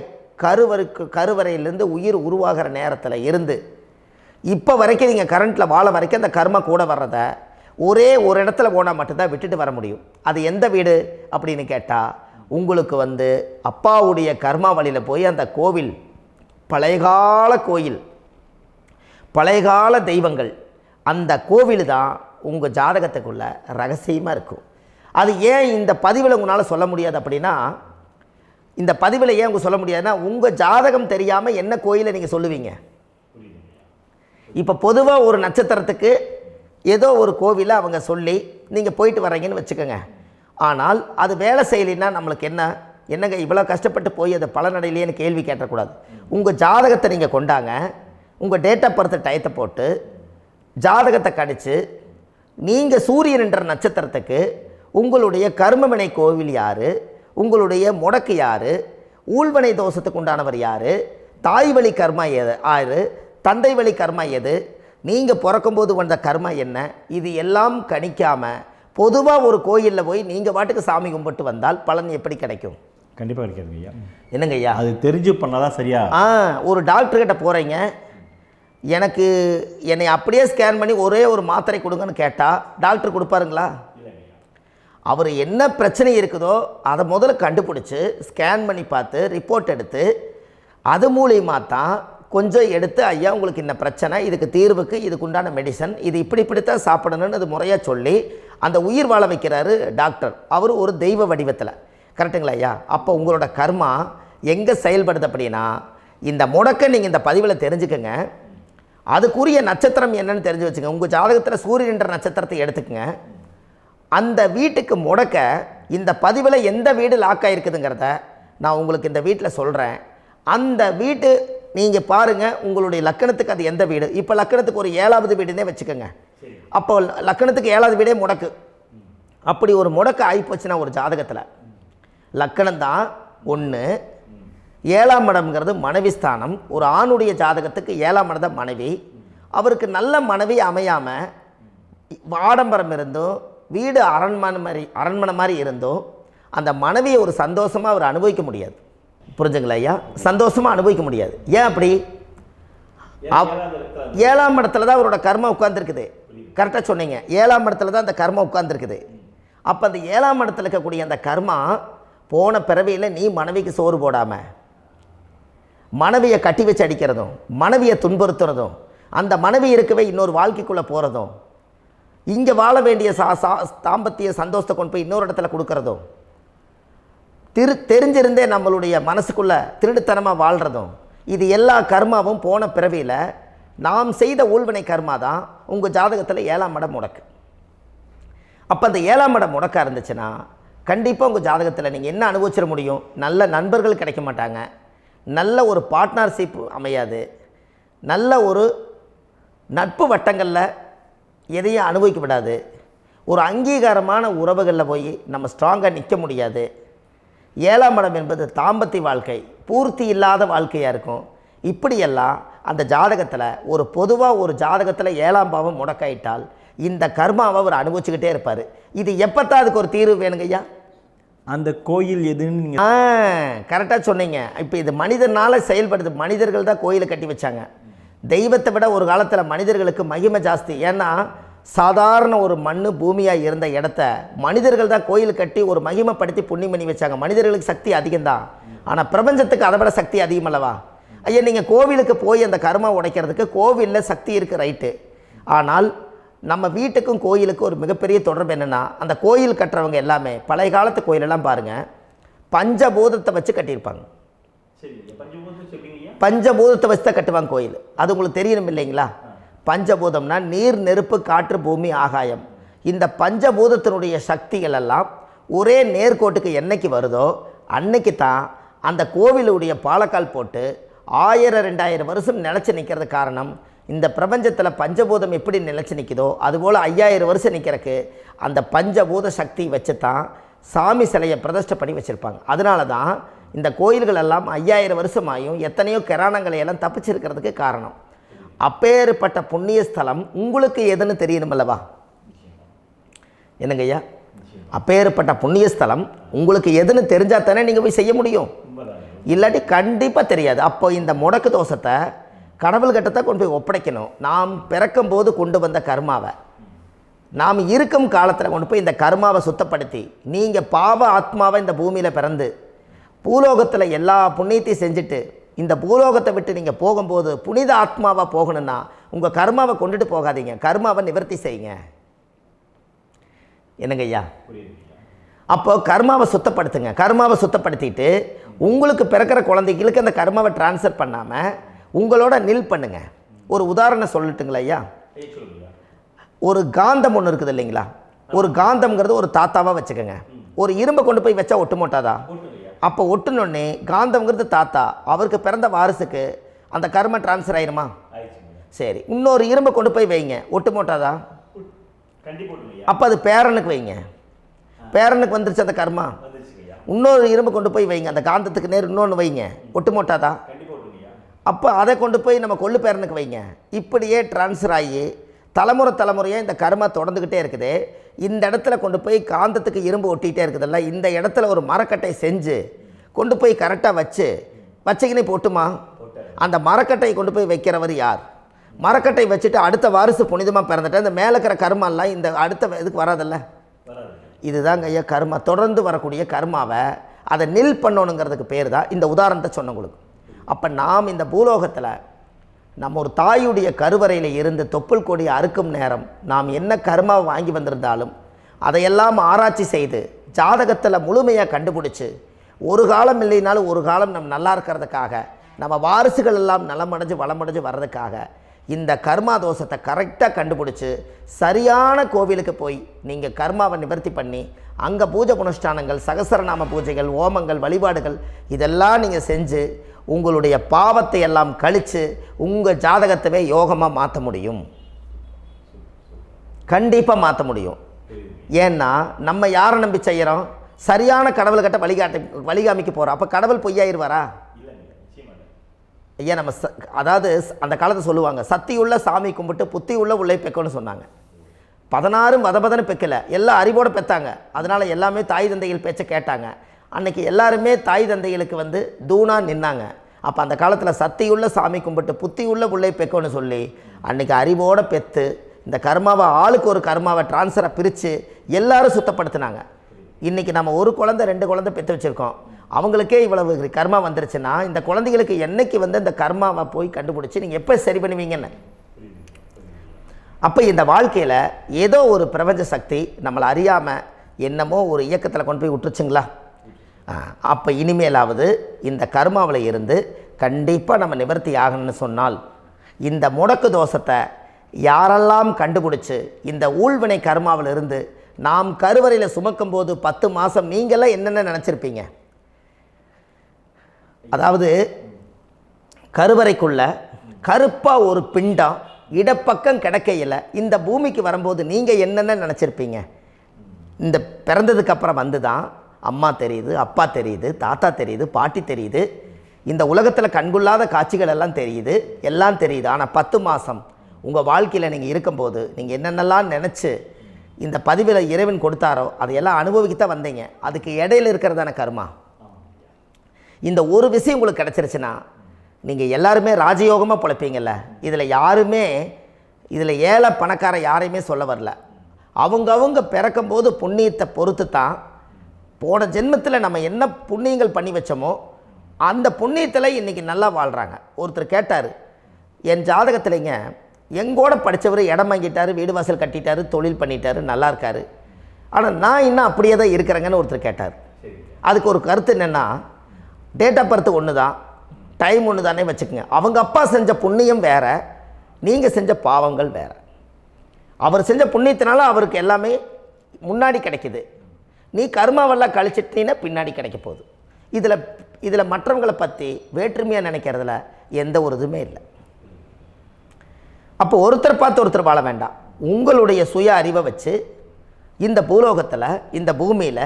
கருவறையிலேருந்து உயிர் உருவாகிற நேரத்தில் இருந்து இப்போ வரைக்கும் நீங்கள் கரண்ட்டில் வாழ வரைக்கும் அந்த கர்ம கூட வர்றதை ஒரே ஒரு இடத்துல போனால் மட்டும்தான் விட்டுட்டு வர முடியும். அது எந்த வீடு அப்படின்னு கேட்டால் உங்களுக்கு வந்து அப்பாவுடைய கர்மா வழியில் போய் அந்த கோவில் பழையகால கோயில், பழையகால தெய்வங்கள், அந்த கோவில் தான் உங்கள் ஜாதகத்துக்குள்ள ரகசியமாக இருக்கும். அது ஏன் இந்த பதிவில் உங்களால் சொல்ல முடியாது அப்படின்னா, இந்த பதிவில் ஏன் உங்க சொல்ல முடியாதுன்னா உங்கள் ஜாதகம் தெரியாமல் என்ன கோயிலை நீங்கள் சொல்லுவீங்க? இப்போ பொதுவாக ஒரு நட்சத்திரத்துக்கு ஏதோ ஒரு கோவிலை அவங்க சொல்லி நீங்கள் போயிட்டு வர்றீங்கன்னு வச்சுக்கோங்க. ஆனால் அது வேலை செய்யலைன்னா நம்மளுக்கு என்னங்க இவ்வளோ கஷ்டப்பட்டு போய் அதை பலனடையிலேன்னு கேள்வி கேட்டக்கூடாது. உங்கள் ஜாதகத்தை நீங்கள் கொண்டாங்க, உங்கள் டேட் ஆஃப் பர்த் டயத்தை போட்டு ஜாதகத்தை கணிச்சு நீங்கள் சூரியன் என்ற நட்சத்திரத்துக்கு உங்களுடைய கர்மவினை கோவில் யார், உங்களுடைய முடக்கு யார், ஊழ்வனை தோஷத்துக்கு உண்டானவர் யார், தாய் வழி கர்மா யார், தந்தை வழி கர்மா எது, நீங்கள் பிறக்கும்போது வந்த கர்மா என்ன, இது எல்லாம் கணிக்காமல் பொதுவாக ஒரு கோயிலில் போய் நீங்கள் பாட்டுக்கு சாமி கும்பிட்டு வந்தால் பலன் எப்படி கிடைக்கும்? கண்டிப்பாக கிடைக்காதுங்க ஐயா. என்னங்க ஐயா? அது தெரிஞ்சு பண்ணாதான் சரியா? ஒரு டாக்டர்கிட்ட போகிறீங்க, என்னை அப்படியே ஸ்கேன் பண்ணி ஒரே ஒரு மாத்திரை கொடுங்கன்னு கேட்டால் டாக்டர் கொடுப்பாருங்களா? அவர் என்ன பிரச்சனை இருக்குதோ அதை முதல்ல கண்டுபிடிச்சி ஸ்கேன் பண்ணி பார்த்து ரிப்போர்ட் எடுத்து அது மூலியமாக தான் கொஞ்சம் எடுத்து ஐயா உங்களுக்கு இந்த பிரச்சனை, இதுக்கு தீர்வுக்கு இதுக்குண்டான மெடிசன், இது இப்படித்தான் சாப்பிடணும்னு அது முறையாக சொல்லி அந்த உயிர் வாழ வைக்கிறாரு டாக்டர். அவர் ஒரு தெய்வ வடிவத்தில். கரெக்டுங்களா ஐயா? அப்போ உங்களோட கர்மா எங்கே செயல்படுது அப்படின்னா இந்த முடக்க நீங்கள் இந்த பதிவில் தெரிஞ்சுக்கங்க. அதுக்குரிய நட்சத்திரம் என்னன்னு தெரிஞ்சு வச்சுங்க. உங்கள் ஜாதகத்தில் சூரியன் என்ற நட்சத்திரத்தை எடுத்துக்கங்க. அந்த வீட்டுக்கு முடக்க இந்த பதிவில் எந்த வீடு லாக் ஆகிருக்குதுங்கிறத நான் உங்களுக்கு இந்த வீட்டில் சொல்கிறேன். அந்த வீட்டு நீங்கள் பாருங்கள், உங்களுடைய லக்கணத்துக்கு அது எந்த வீடு. இப்போ லக்கணத்துக்கு ஒரு 7வது வீடுன்னே வச்சுக்கோங்க. அப்போ லக்கணத்துக்கு 7வது வீடே முடக்கு. அப்படி ஒரு முடக்கு ஆகிப்போச்சுன்னா ஒரு ஜாதகத்தில் லக்கணம் தான் 1, 7ஆம் இடம்ங்கிறது மனைவி ஸ்தானம். ஒரு ஆணுடைய ஜாதகத்துக்கு 7ஆம் இடம் தான் மனைவி. அவருக்கு நல்ல மனைவி அமையாமல் ஆடம்பரம் இருந்தும் வீடு அரண்மனை மாதிரி இருந்தும் அந்த மனைவியை ஒரு சந்தோஷமாக அவர் அனுபவிக்க முடியாது. புரிஞ்சுங்களா ஐயா? சந்தோஷமாக அனுபவிக்க முடியாது. ஏன் அப்படி? 7ஆம் இடத்துல தான் அவரோட கர்மா உட்கார்ந்துருக்குது. கரெக்டாக சொன்னீங்க. 7ஆம் இடத்துல தான் அந்த கர்மா உட்கார்ந்துருக்குது. அப்போ அந்த 7ஆம் இடத்துல இருக்கக்கூடிய அந்த கர்மா போன பிறவியில் நீ மனைவிக்கு சோறு போடாமல் மனைவியை கட்டி வச்சு அடிக்கிறதும், மனைவியை துன்புறுத்துறதும், அந்த மனைவி இருக்கவே இன்னொரு வாழ்க்கைக்குள்ளே போகிறதும், இங்கே வாழ வேண்டிய தாம்பத்திய சந்தோஷத்தை கொண்டு போய் இன்னொரு இடத்துல கொடுக்கறதும், தெரிஞ்சிருந்தே நம்மளுடைய மனசுக்குள்ளே திருடுத்தனமாக வாழ்கிறதும், இது எல்லா கர்மாவும் போன பிறவியில் நாம் செய்த ஊழ்வினை கர்மா தான் உங்கள் ஜாதகத்தில் 7ஆம் இடம் முடக்கு. அப்போ அந்த 7ஆம் இடம் முடக்கா இருந்துச்சுன்னா கண்டிப்பாக உங்கள் ஜாதகத்தில் நீங்கள் என்ன அனுபவிச்சிட முடியும்? நல்ல நண்பர்கள் கிடைக்க மாட்டாங்க, நல்ல ஒரு பார்ட்னர்ஷிப் அமையாது, நல்ல ஒரு நட்பு வட்டங்களில் எதையும் அனுபவிக்க விடாது, ஒரு அங்கீகாரமான உறவுகளில் போய் நம்ம ஸ்ட்ராங்காக நிற்க முடியாது. 7ஆம் இடம் என்பது தாம்பத்திய வாழ்க்கை, பூர்த்தி இல்லாத வாழ்க்கையாக இருக்கும். இப்படியெல்லாம் அந்த ஜாதகத்தில் ஒரு பொதுவாக ஒரு ஜாதகத்தில் 7ஆம் பாவம் முடக்காயிட்டால் இந்த கர்மாவை அவர் அனுபவிச்சுக்கிட்டே இருப்பார். இது எப்போத்தான் அதுக்கு ஒரு தீர்வு வேணுங்கய்யா? அந்த கோயில் எதுன்னு நீங்கள் கரெக்டாக சொன்னீங்க. இப்போ இது மனிதனால் செயல்படுது. மனிதர்கள் தான் கோயிலை கட்டி வச்சாங்க. தெய்வத்தை விட ஒரு காலத்தில் மனிதர்களுக்கு மகிமை ஜாஸ்தி. ஏன்னா சாதாரண ஒரு மண் பூமியாக இருந்த இடத்த மனிதர்கள் தான் கோயில் கட்டி ஒரு மகிமைப்படுத்தி புண்ணியம் பண்ணி வச்சாங்க. மனிதர்களுக்கு சக்தி அதிகம்தான், ஆனால் பிரபஞ்சத்துக்கு அதை விட சக்தி அதிகம் அல்லவா? ஐயா, நீங்கள் கோவிலுக்கு போய் அந்த கர்மா உடைக்கிறதுக்கு கோவிலில் சக்தி இருக்குது, ரைட்டு. ஆனால் நம்ம வீட்டுக்கும் கோயிலுக்கும் ஒரு மிகப்பெரிய தொடர்பு என்னென்னா, அந்த கோயில் கட்டுறவங்க எல்லாமே பழைய காலத்து கோயிலெல்லாம் பாருங்கள், பஞ்சபூதத்தை வச்சு கட்டியிருப்பாங்க. பஞ்சபூதத்தை வச்சு தான் கட்டுவாங்க கோயில். அது உங்களுக்கு தெரியணும் இல்லைங்களா? பஞ்சபூதம்னா நீர், நெருப்பு, காற்று, பூமி, ஆகாயம். இந்த பஞ்சபூதத்தினுடைய சக்திகள் எல்லாம் ஒரே நேர்கோட்டுக்கு என்னைக்கு வருதோ அன்னைக்கு தான் அந்த கோவிலுடைய பாலக்கால் போட்டு 1000-2000 வருஷம் நிலச்சி நிற்கிறது. காரணம், இந்த பிரபஞ்சத்தில் பஞ்சபூதம் எப்படி நிலச்சி நிற்குதோ அதுபோல் 5000 வருஷம் நிற்கிறதுக்கு அந்த பஞ்சபூத சக்தி வச்சு தான் சாமி சிலையை பிரதிஷ்டை பண்ணி வச்சுருப்பாங்க. அதனால தான் இந்த கோயில்கள் எல்லாம் 5000 வருஷமாயும் எத்தனையோ கிராணங்களை எல்லாம் தப்பிச்சிருக்கிறதுக்கு காரணம். அப்பேற்பட்ட புண்ணிய ஸ்தலம் உங்களுக்கு எதுன்னு தெரியணும் அல்லவா? என்னங்க ஐயா? அப்பேற்பட்ட புண்ணிய ஸ்தலம் உங்களுக்கு எதுன்னு தெரிஞ்சால் தானே நீங்கள் போய் செய்ய முடியும், இல்லாட்டி கண்டிப்பாக தெரியாது. அப்போ இந்த முடக்கு தோஷத்தை கடவுள்கிட்ட கொண்டு போய் ஒப்படைக்கணும். நாம் பிறக்கும் போது கொண்டு வந்த கர்மாவை நாம் இருக்கும் காலத்தில் கொண்டு போய் இந்த கர்மாவை சுத்தப்படுத்தி, நீங்கள் பாவ ஆத்மாவை இந்த பூமியில் பிறந்து பூலோகத்தில் எல்லா புண்ணியத்தையும் செஞ்சுட்டு இந்த பூலோகத்தை விட்டு நீங்கள் போகும்போது புனித ஆத்மாவாக போகணுன்னா உங்கள் கர்மாவை கொண்டுட்டு போகாதீங்க, கர்மாவை நிவர்த்தி செய்யுங்க. என்னங்க ஐயா? அப்போ கர்மாவை சுத்தப்படுத்துங்க. கர்மாவை சுத்தப்படுத்திட்டு உங்களுக்கு பிறக்கிற குழந்தைகளுக்கு அந்த கர்மாவை டிரான்ஸ்ஃபர் பண்ணாமல் உங்களோட நில் பண்ணுங்க. ஒரு உதாரணம் சொல்லட்டுங்களா ஐயா? ஒரு காந்தம் ஒன்று இருக்குது இல்லைங்களா? ஒரு காந்தம்ங்கிறது ஒரு தாத்தாவாக வச்சுக்கோங்க. ஒரு இரும்பை கொண்டு போய் வச்சா ஒட்டு மோட்டாதா? அப்போ ஒட்டுனோடனே காந்தம்ங்கிறது தாத்தா, அவருக்கு பிறந்த வாரிசுக்கு அந்த கர்ம டிரான்ஸ்ஃபர் ஆயிருமா? சரி, இன்னொரு இரும்பை கொண்டு போய் வைங்க, ஒட்டு மோட்டாதா? அப்போ அது பேரனுக்கு வைங்க, பேரனுக்கு வந்துருச்சு அந்த கர்மா. இன்னொரு இரும்பை கொண்டு போய் வைங்க, அந்த காந்தத்துக்கு நேர் இன்னொன்று வைங்க, ஒட்டு மோட்டாதா? அப்போ அதை கொண்டு போய் நம்ம கொள்ளு பேரனுக்கு வைங்க. இப்படியே டிரான்ஸ்ஃபர் ஆகி தலைமுறையாக இந்த கர்மா தொடர்ந்துக்கிட்டே இருக்குது. இந்த இடத்துல கொண்டு போய் காந்தத்துக்கு இரும்பு ஒட்டிகிட்டே இருக்குதுல்ல, இந்த இடத்துல ஒரு மரக்கட்டை செஞ்சு கொண்டு போய் கரெக்டாக வச்சுக்கினே போட்டுமா? அந்த மரக்கட்டையை கொண்டு போய் வைக்கிறவர் யார்? மரக்கட்டை வச்சுட்டு அடுத்த வாரிசு புனிதமாக பிறந்துட்டு அந்த மேலே இருக்கிற கர்மாலாம் இந்த அடுத்த இதுக்கு வராதில்ல. இதுதாங்க ஐயா கர்மா. தொடர்ந்து வரக்கூடிய கர்மாவை அதை நில் பண்ணணுங்கிறதுக்கு பேர் தான் இந்த உதாரணத்தை சொன்னவங்களுக்கு. அப்போ நாம் இந்த பூலோகத்தில் நம்ம ஒரு தாயுடைய கருவறையில் இருந்து தொப்புள் கொடி அறுக்கும் நேரம் நாம் என்ன கர்மாவை வாங்கி வந்திருந்தாலும் அதையெல்லாம் ஆராய்ச்சி செய்து ஜாதகத்தில் முழுமையாக கண்டுபிடிச்சி ஒரு காலம் இல்லைனாலும் ஒரு காலம் நம்ம நல்லா இருக்கிறதுக்காக, நம்ம வாரிசுகள் எல்லாம் நலமடைஞ்சு வளமடைஞ்சு வர்றதுக்காக இந்த கர்மா தோஷத்தை கரெக்டாக கண்டுபிடிச்சி சரியான கோவிலுக்கு போய் நீங்கள் கர்மாவை நிவர்த்தி பண்ணி அங்கே பூஜை புனஸ்தானங்கள், சகசரநாம பூஜைகள், ஓமங்கள், வழிபாடுகள் இதெல்லாம் நீங்கள் செஞ்சு உங்களுடைய பாவத்தை எல்லாம் கழித்து உங்கள் ஜாதகத்தவே யோகமாக மாற்ற முடியும். கண்டிப்பாக மாற்ற முடியும். ஏன்னா நம்ம யாரை நம்பி செய்கிறோம்? சரியான கடவுள்கிட்ட வழிகாமிக்க போகிறோம். அப்போ கடவுள் பொய்யாயிருவாரா? ஐயா நம்ம அதாவது அந்த காலத்தை சொல்லுவாங்க, சத்தியுள்ள சாமி கும்பிட்டு புத்தி உள்ள உள்ளே பெக்கணும்னு சொன்னாங்க. 16 வதபதன்னு பெக்கலை, எல்லாம் அறிவோடு பெற்றாங்க. அதனால் எல்லாமே தாய் தந்தைகள் பேச்சை கேட்டாங்க. அன்றைக்கி எல்லாருமே தாய் தந்தைகளுக்கு தூணாக நின்னாங்க. அப்போ அந்த காலத்தில் சத்தியுள்ள சாமி கும்பிட்டு புத்தி உள்ள உள்ளே பெக்கணும்னு சொல்லி அன்றைக்கி அறிவோடு பெற்று இந்த கர்மாவை ஆளுக்கு ஒரு கர்மாவை டிரான்ஸ்ஃபரை பிரித்து எல்லாரும் சுத்தப்படுத்தினாங்க. இன்றைக்கி நம்ம ஒரு குழந்தை 2 குழந்தை பெற்று வச்சுருக்கோம். அவங்களுக்கே இவ்வளவு கர்மா வந்துருச்சுன்னா இந்த குழந்தைகளுக்கு என்னைக்கு இந்த கர்மாவை போய் கண்டுபிடிச்சி நீங்கள் எப்போ சரி பண்ணுவீங்கன்னு. அப்போ இந்த வாழ்க்கையில் ஏதோ ஒரு பிரபஞ்ச சக்தி நம்மளை அறியாமல் என்னமோ ஒரு இயக்கத்தில் கொண்டு போய் விட்டுருச்சுங்களா? அப்போ இனிமேலாவது இந்த கர்மாவில் இருந்து கண்டிப்பாக நம்ம நிவர்த்தி ஆகணும்னு சொன்னால் இந்த முடக்கு தோஷத்தை யாரெல்லாம் கண்டுபிடிச்சி இந்த ஊழ்வினை கர்மாவில் இருந்து நாம் கருவறையில் சுமக்கும் போது 10 மாதம் நீங்களாம் என்னென்ன நினச்சிருப்பீங்க? அதாவது கருவறைக்குள்ள கருப்பாக ஒரு பிண்டம் இடப்பக்கம் கிடக்கையில் இந்த பூமிக்கு வரும்போது நீங்கள் என்னென்ன நினச்சிருப்பீங்க? இந்த பிறந்ததுக்கு அப்புறம் வந்து தான் அம்மா தெரியுது, அப்பா தெரியுது, தாத்தா தெரியுது, பாட்டி தெரியுது, இந்த உலகத்தில் கண்கொள்ளாத காட்சிகள் எல்லாம் தெரியுது, எல்லாம் தெரியுது. ஆனால் 10 மாதம் உங்கள் வாழ்க்கையில் நீங்கள் இருக்கும்போது நீங்கள் என்னென்னலாம் நினச்சி இந்த பதிவில் இறைவன் கொடுத்தாரோ அதையெல்லாம் அனுபவிக்கத்தான் வந்தீங்க. அதுக்கு இடையில இருக்கிறதான கர்மா. இந்த ஒரு விஷயம் உங்களுக்கு கிடச்சிருச்சுன்னா நீங்கள் எல்லாருமே ராஜயோகமாக பிழைப்பீங்கள்ல. இதில் ஏழை பணக்கார யாரையுமே சொல்ல வரல. அவங்க பிறக்கும்போது புண்ணியத்தை பொறுத்து தான் போன ஜென்மத்தில் நம்ம என்ன புண்ணியங்கள் பண்ணி வச்சோமோ அந்த புண்ணியத்தில் இன்றைக்கி நல்லா வாழ்கிறாங்க. ஒருத்தர் கேட்டார், என் ஜாதகத்தில்ங்க எங்கூட படித்தவர் இடம் வாங்கிட்டார், வீடு வாசல் கட்டிட்டார், தொழில் பண்ணிட்டார், நல்லா இருக்கார், ஆனால் நான் இன்னும் அப்படியே தான் இருக்கிறேங்கன்னு ஒருத்தர் கேட்டார். அதுக்கு ஒரு கருத்து என்னென்னா, டேட் ஆஃப் பர்த் ஒன்று தான், டைம் ஒன்று தானே வச்சுக்கோங்க. அவங்க அப்பா செஞ்ச புண்ணியம் வேறு, நீங்கள் செஞ்ச பாவங்கள் வேறு. அவர் செஞ்ச புண்ணியத்தினால அவருக்கு எல்லாமே முன்னாடி கிடைக்குது. நீ கர்மாவெல்லாம் கழிச்சிட்டினா பின்னாடி கிடைக்க போகுது. இதில் மற்றவங்களை பற்றி வேற்றுமையாக நினைக்கிறதுல எந்த ஒரு இதுவுமே இல்லை. அப்போ ஒருத்தர் பார்த்து ஒருத்தர் வாழ வேண்டாம். உங்களுடைய சுய அறிவை வச்சு இந்த பூலோகத்தில் இந்த பூமியில்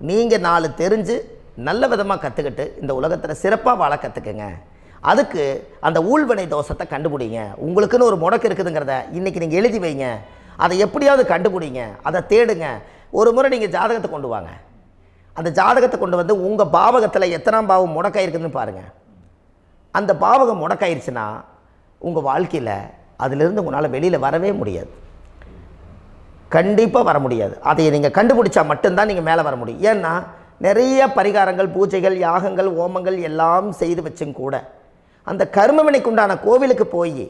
நீங்கள் 4 தெரிஞ்சு நல்ல விதமாக கற்றுக்கிட்டு இந்த உலகத்தில் சிறப்பாக வாழ கற்றுக்குங்க. அதுக்கு அந்த ஊழ்வினை தோஷத்தை கண்டுபிடிங்க. உங்களுக்குன்னு ஒரு முடக்கு இருக்குதுங்கிறத இன்றைக்கி நீங்கள் எழுதி வைங்க. அதை எப்படியாவது கண்டுபிடிங்க, அதை தேடுங்க. ஒரு முறை நீங்கள் ஜாதகத்தை கொண்டு வாங்க. அந்த ஜாதகத்தை கொண்டு வந்து உங்கள் பாவகத்தில் எத்தனாம் பாவம் முடக்காயிருக்குதுன்னு பாருங்கள். அந்த பாவகம் முடக்காயிருச்சுன்னா உங்கள் வாழ்க்கையில் அதிலிருந்து உங்களால் வெளியில் வரவே முடியாது, கண்டிப்பாக வர முடியாது. அதை நீங்கள் கண்டுபிடிச்சா மட்டும்தான் நீங்கள் மேலே வர முடியும். ஏன்னா நிறைய பரிகாரங்கள், பூஜைகள், யாகங்கள், ஓமங்கள் எல்லாம் செய்து வச்சும் கூட அந்த கர்மவினைக்கு உண்டான கோவிலுக்கு போய்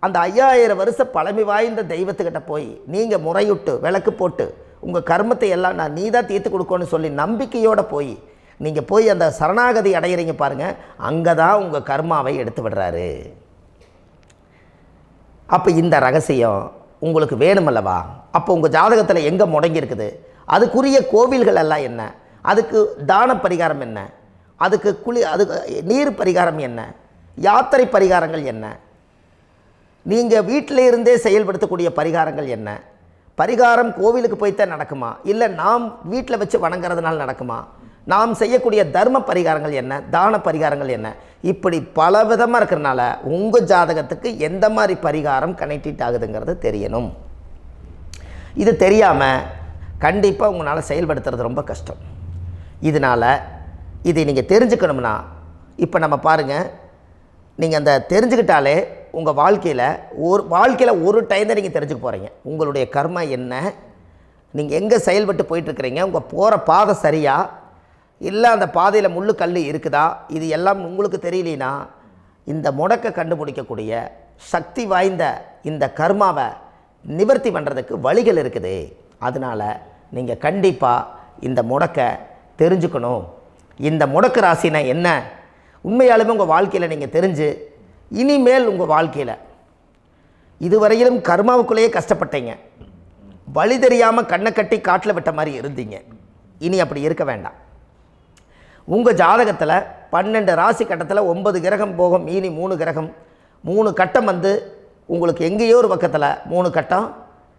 அந்த 5000 வருஷ பழமை வாய்ந்த தெய்வத்துக்கிட்ட போய் நீங்கள் முறையிட்டு விளக்கு போட்டு உங்கள் கர்மத்தை எல்லாம் நான் நீ தான் தீர்த்து கொடுக்கணும்னு சொல்லி நம்பிக்கையோடு நீங்கள் போய் அந்த சரணாகதி அடையிறீங்க பாருங்கள், அங்கே தான் உங்கள் கர்மாவை எடுத்து விடுறாரு. அப்போ இந்த ரகசியம் உங்களுக்கு வேணுமல்லவா? அப்போ உங்கள் ஜாதகத்தில் எங்கே முடங்கி அதுக்குரிய கோவில்கள் எல்லாம் என்ன, அதுக்கு தான பரிகாரம் என்ன, அதுக்கு நீர் பரிகாரம் என்ன, யாத்திரை பரிகாரங்கள் என்ன, நீங்கள் வீட்டில் இருந்தே செயல்படுத்தக்கூடிய பரிகாரங்கள் என்ன, பரிகாரம் கோவிலுக்கு போய்த்தான் நடக்குமா, இல்லை நாம் வீட்டில் வச்சு வணங்குறதுனால நடக்குமா, நாம் செய்யக்கூடிய தர்ம பரிகாரங்கள் என்ன, தான பரிகாரங்கள் என்ன, இப்படி பல விதமாக இருக்கிறனால உங்கள் ஜாதகத்துக்கு எந்த மாதிரி பரிகாரம் கனெக்ட் ஆகுதுங்கிறது தெரியணும். இது தெரியாமல் கண்டிப்பாக உங்களால் செயல்படுத்துறது ரொம்ப கஷ்டம். இதனால் இதை நீங்கள் தெரிஞ்சுக்கணும்னா இப்போ நம்ம பாருங்கள், நீங்கள் அந்த தெரிஞ்சுக்கிட்டாலே உங்கள் வாழ்க்கையில் ஒரு டைம் தான் நீங்கள் தெரிஞ்சுக்க போகிறீங்க. உங்களுடைய கர்மா என்ன, நீங்கள் எங்கே செயல்பட்டு போயிட்டுருக்கிறீங்க, உங்கள் போகிற பாதை சரியா இல்லை அந்த பாதையில் முள்ளு கல் இருக்குதா, இது எல்லாம் உங்களுக்கு தெரியலனா இந்த முடக்கை கண்டுபிடிக்கக்கூடிய சக்தி வாய்ந்த இந்த கர்மாவை நிவர்த்தி பண்ணுறதுக்கு வழிகள் இருக்குது. அதனால் நீங்கள் கண்டிப்பாக இந்த முடக்கை தெரிஞ்சுக்கணும். இந்த முடக்கு ராசினா என்ன உண்மையாலுமே உங்கள் வாழ்க்கையில் நீங்கள் தெரிஞ்சு இனிமேல் உங்கள் வாழ்க்கையில் இதுவரையிலும் கர்மாவுக்குள்ளேயே கஷ்டப்பட்டீங்க, வழி தெரியாமல் கண்ணை கட்டி காட்டில் விட்ட மாதிரி இருந்தீங்க. இனி அப்படி இருக்க வேண்டாம். உங்கள் ஜாதகத்தில் 12 ராசி கட்டத்தில் 9 கிரகம் போகும், மீனி 3 கிரகம், 3 கட்டம் உங்களுக்கு எங்கேயோ ஒரு பக்கத்தில் 3 கட்டம்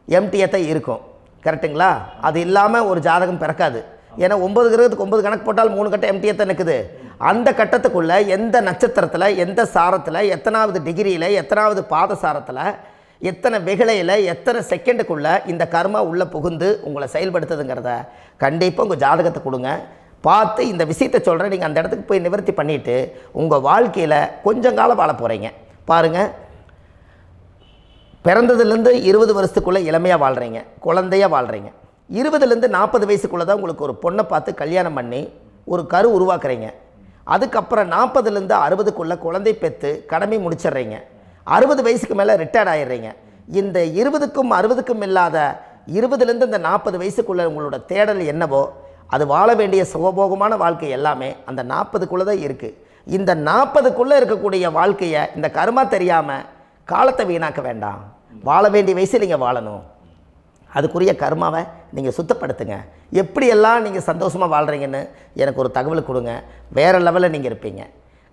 எம்டியாக தான் இருக்கும். கரெக்டுங்களா? அது இல்லாமல் ஒரு ஜாதகம் பிறக்காது. ஏன்னா 9 கிரகத்துக்கு 9 கணக்கு போட்டால் 3 கட்டம் எம்டியாக தான் நிற்குது. அந்த கட்டத்துக்குள்ளே எந்த நட்சத்திரத்தில், எந்த சாரத்தில், எத்தனாவது டிகிரியில், எத்தனாவது பாதசாரத்தில், எத்தனை வெகுளையில், எத்தனை செகண்டுக்குள்ளே இந்த கர்மா உள்ளே புகுந்து உங்களை செயல்படுத்துதுங்கிறத கண்டிப்பாக உங்கள் ஜாதகத்தை கொடுங்க. பார்த்து இந்த விஷயத்தை சொல்கிறேன், நீங்கள் அந்த இடத்துக்கு போய் நிவர்த்தி பண்ணிவிட்டு உங்கள் வாழ்க்கையில் கொஞ்சம் காலம் வாழ போகிறீங்க. பாருங்கள், பிறந்ததுலேருந்து 20 வருஷத்துக்குள்ளே இளமையாக வாழ்கிறீங்க, குழந்தையாக வாழ்கிறீங்க. 20லேருந்து 40 வயசுக்குள்ளே தான் உங்களுக்கு ஒரு பொண்ணை பார்த்து கல்யாணம் பண்ணி ஒரு கரு உருவாக்குறீங்க. அதுக்கப்புறம் 40லேருந்து 60க்குள்ளே குழந்தை பெற்று கடமை முடிச்சிடுறீங்க. 60 வயசுக்கு மேலே ரிட்டையர்ட் ஆகிடுறீங்க. இந்த 20க்கும் 60க்கும் இல்லாத 20லேருந்து இந்த 40 வயசுக்குள்ளே உங்களோட தேடல் என்னவோ அது வாழ வேண்டிய சுகபோகமான வாழ்க்கை எல்லாமே அந்த 40க்குள்ளே தான் இருக்குது. இந்த 40க்குள்ளே இருக்கக்கூடிய வாழ்க்கையை இந்த கர்மா தெரியாமல் காலத்தை வீணாக்க வேண்டாம். வாழ வேண்டிய வயசில் நீங்கள் வாழணும். அதுக்குரிய கர்மாவை நீங்கள் சுத்தப்படுத்துங்க. எப்படியெல்லாம் நீங்கள் சந்தோஷமாக வாழ்கிறீங்கன்னு எனக்கு ஒரு தகவல் கொடுங்க. வேறு லெவலில் நீங்கள் இருப்பீங்க.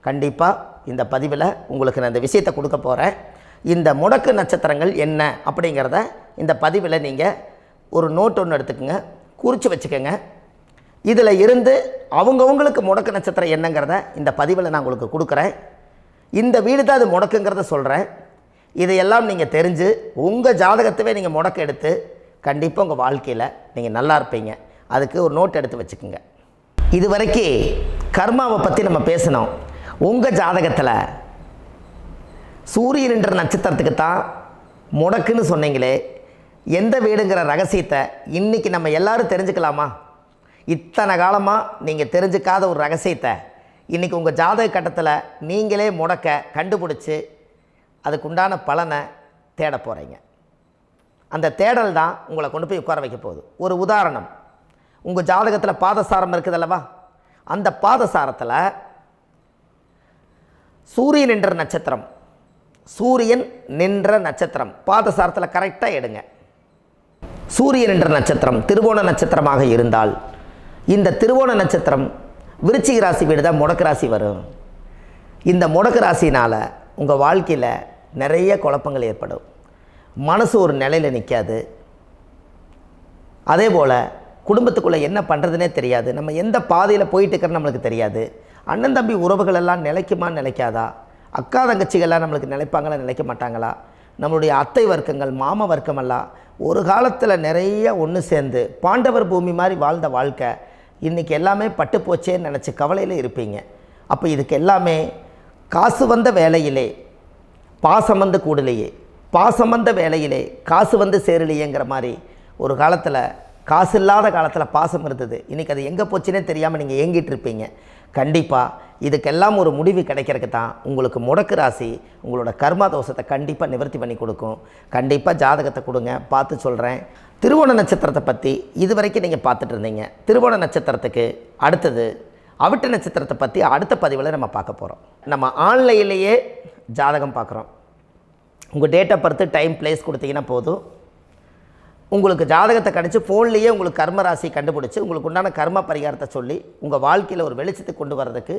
கண்டிப்பாக இந்த பதிவில் உங்களுக்கு நான் இந்த விஷயத்தை கொடுக்க போகிறேன். இந்த முடக்கு நட்சத்திரங்கள் என்ன அப்படிங்கிறத இந்த பதிவில் நீங்கள் ஒரு நோட் ஒன்று எடுத்துக்கோங்க, குறித்து வச்சுக்கோங்க. இதில் இருந்து அவங்கவுங்களுக்கு முடக்கு நட்சத்திரம் என்னங்கிறத இந்த பதிவில் நான் உங்களுக்கு கொடுக்குறேன். இந்த வீடு தான் அது முடக்குங்கிறத சொல்கிறேன். இதையெல்லாம் நீங்கள் தெரிஞ்சு உங்கள் ஜாதகத்தவே நீங்கள் முடக்கு எடுத்து கண்டிப்பாக உங்கள் வாழ்க்கையில் நீங்கள் நல்லா இருப்பீங்க. அதுக்கு ஒரு நோட் எடுத்து வச்சுக்கோங்க. இது வரைக்கும் கர்மாவை பற்றி நம்ம பேசினோம். உங்கள் ஜாதகத்தில் சூரியன் என்ற நட்சத்திரத்துக்கு தான் முடக்குன்னு சொன்னீங்களே, எந்த வீடுங்கிற ரகசியத்தை இன்றைக்கி நம்ம எல்லோரும் தெரிஞ்சுக்கலாமா? இத்தனை காலமாக நீங்கள் தெரிஞ்சுக்காத ஒரு ரகசியத்தை இன்றைக்கி உங்கள் ஜாதக கட்டத்தில் நீங்களே முடக்க கண்டுபிடிச்சி அதுக்குண்டான பலனை தேட போகிறீங்க. அந்த தேடல் தான் உங்களை கொண்டு போய் உட்கார வைக்க போகுது. ஒரு உதாரணம், உங்கள் ஜாதகத்தில் பாதசாரம் இருக்குது அல்லவா? அந்த பாதசாரத்தில் சூரியன் என்ற நட்சத்திரம், சூரியன் நின்ற நட்சத்திரம் பாதசாரத்தில் கரெக்டாக எடுங்க. சூரியன் என்ற நட்சத்திரம் திருவோண நட்சத்திரமாக இருந்தால் இந்த திருவோண நட்சத்திரம் விருச்சிக ராசி வீடு தான் முடக்கு ராசி வரும். இந்த முடக்கு ராசினால் உங்கள் வாழ்க்கையில் நிறைய குழப்பங்கள் ஏற்படும். மனசு ஒரு நிலையில் நிற்காது. அதே போல் குடும்பத்துக்குள்ளே என்ன பண்ணுறதுனே தெரியாது. நம்ம எந்த பாதையில் போயிட்டு இருக்கிறன்னு நம்மளுக்கு தெரியாது. அண்ணன் தம்பி உறவுகள் எல்லாம் நிலைக்குமா நிலைக்காதா? அக்கா தங்கச்சிகள்லாம் நம்மளுக்கு நிலைப்பாங்களா நிலைக்க மாட்டாங்களா? நம்மளுடைய அத்தை வர்க்கங்கள் மாமா வர்க்கமெல்லாம் ஒரு காலத்தில் நிறைய ஒன்று சேர்ந்து பாண்டவர் பூமி மாதிரி வாழ்ந்த வாழ்க்கை இன்றைக்கி எல்லாமே பட்டு போச்சேன்னு நினச்சி கவலையில் இருப்பீங்க. அப்போ இதுக்கு எல்லாமே காசு வந்த வேலையிலே பாசம் வந்து கூடலையே, பாசம் வந்த வேலையிலே காசு வந்து சேரலையேங்கிற மாதிரி ஒரு காலத்தில் காசு இல்லாத காலத்தில் பாசம் இருந்தது. இன்றைக்கி அது எங்கே போச்சுன்னே தெரியாமல் நீங்கள் ஏங்கிட்டு இருப்பீங்க. கண்டிப்பாக இதுக்கெல்லாம் ஒரு முடிவு கிடைக்கிறதுக்கு தான் உங்களுக்கு முடக்கு ராசி உங்களோட கர்மா தோஷத்தை கண்டிப்பாக நிவர்த்தி பண்ணி கொடுக்கும். கண்டிப்பாக ஜாதகத்தை கொடுங்க, பார்த்து சொல்கிறேன். திருவோண நட்சத்திரத்தை பற்றி இது வரைக்கும் நீங்கள் பார்த்துட்டு இருந்தீங்க. திருவோண நட்சத்திரத்துக்கு அடுத்தது அவிட்ட நட்சத்திரத்தை பற்றி அடுத்த பதிவில் நம்ம பார்க்க போகிறோம். நம்ம ஆன்லைன்லேயே ஜாதகம் பார்க்குறோம். உங்கள் date of birth time place கொடுத்தீங்கன்னா போதும், உங்களுக்கு ஜாதகத்தை கணிச்சு ஃபோன்லேயே உங்களுக்கு கர்ம ராசி கண்டுபிடிச்சி உங்களுக்கு உண்டான கர்ம பரிகாரத்தை சொல்லி உங்கள் வாழ்க்கையில் ஒரு வெளிச்சத்துக்கு கொண்டு வர்றதுக்கு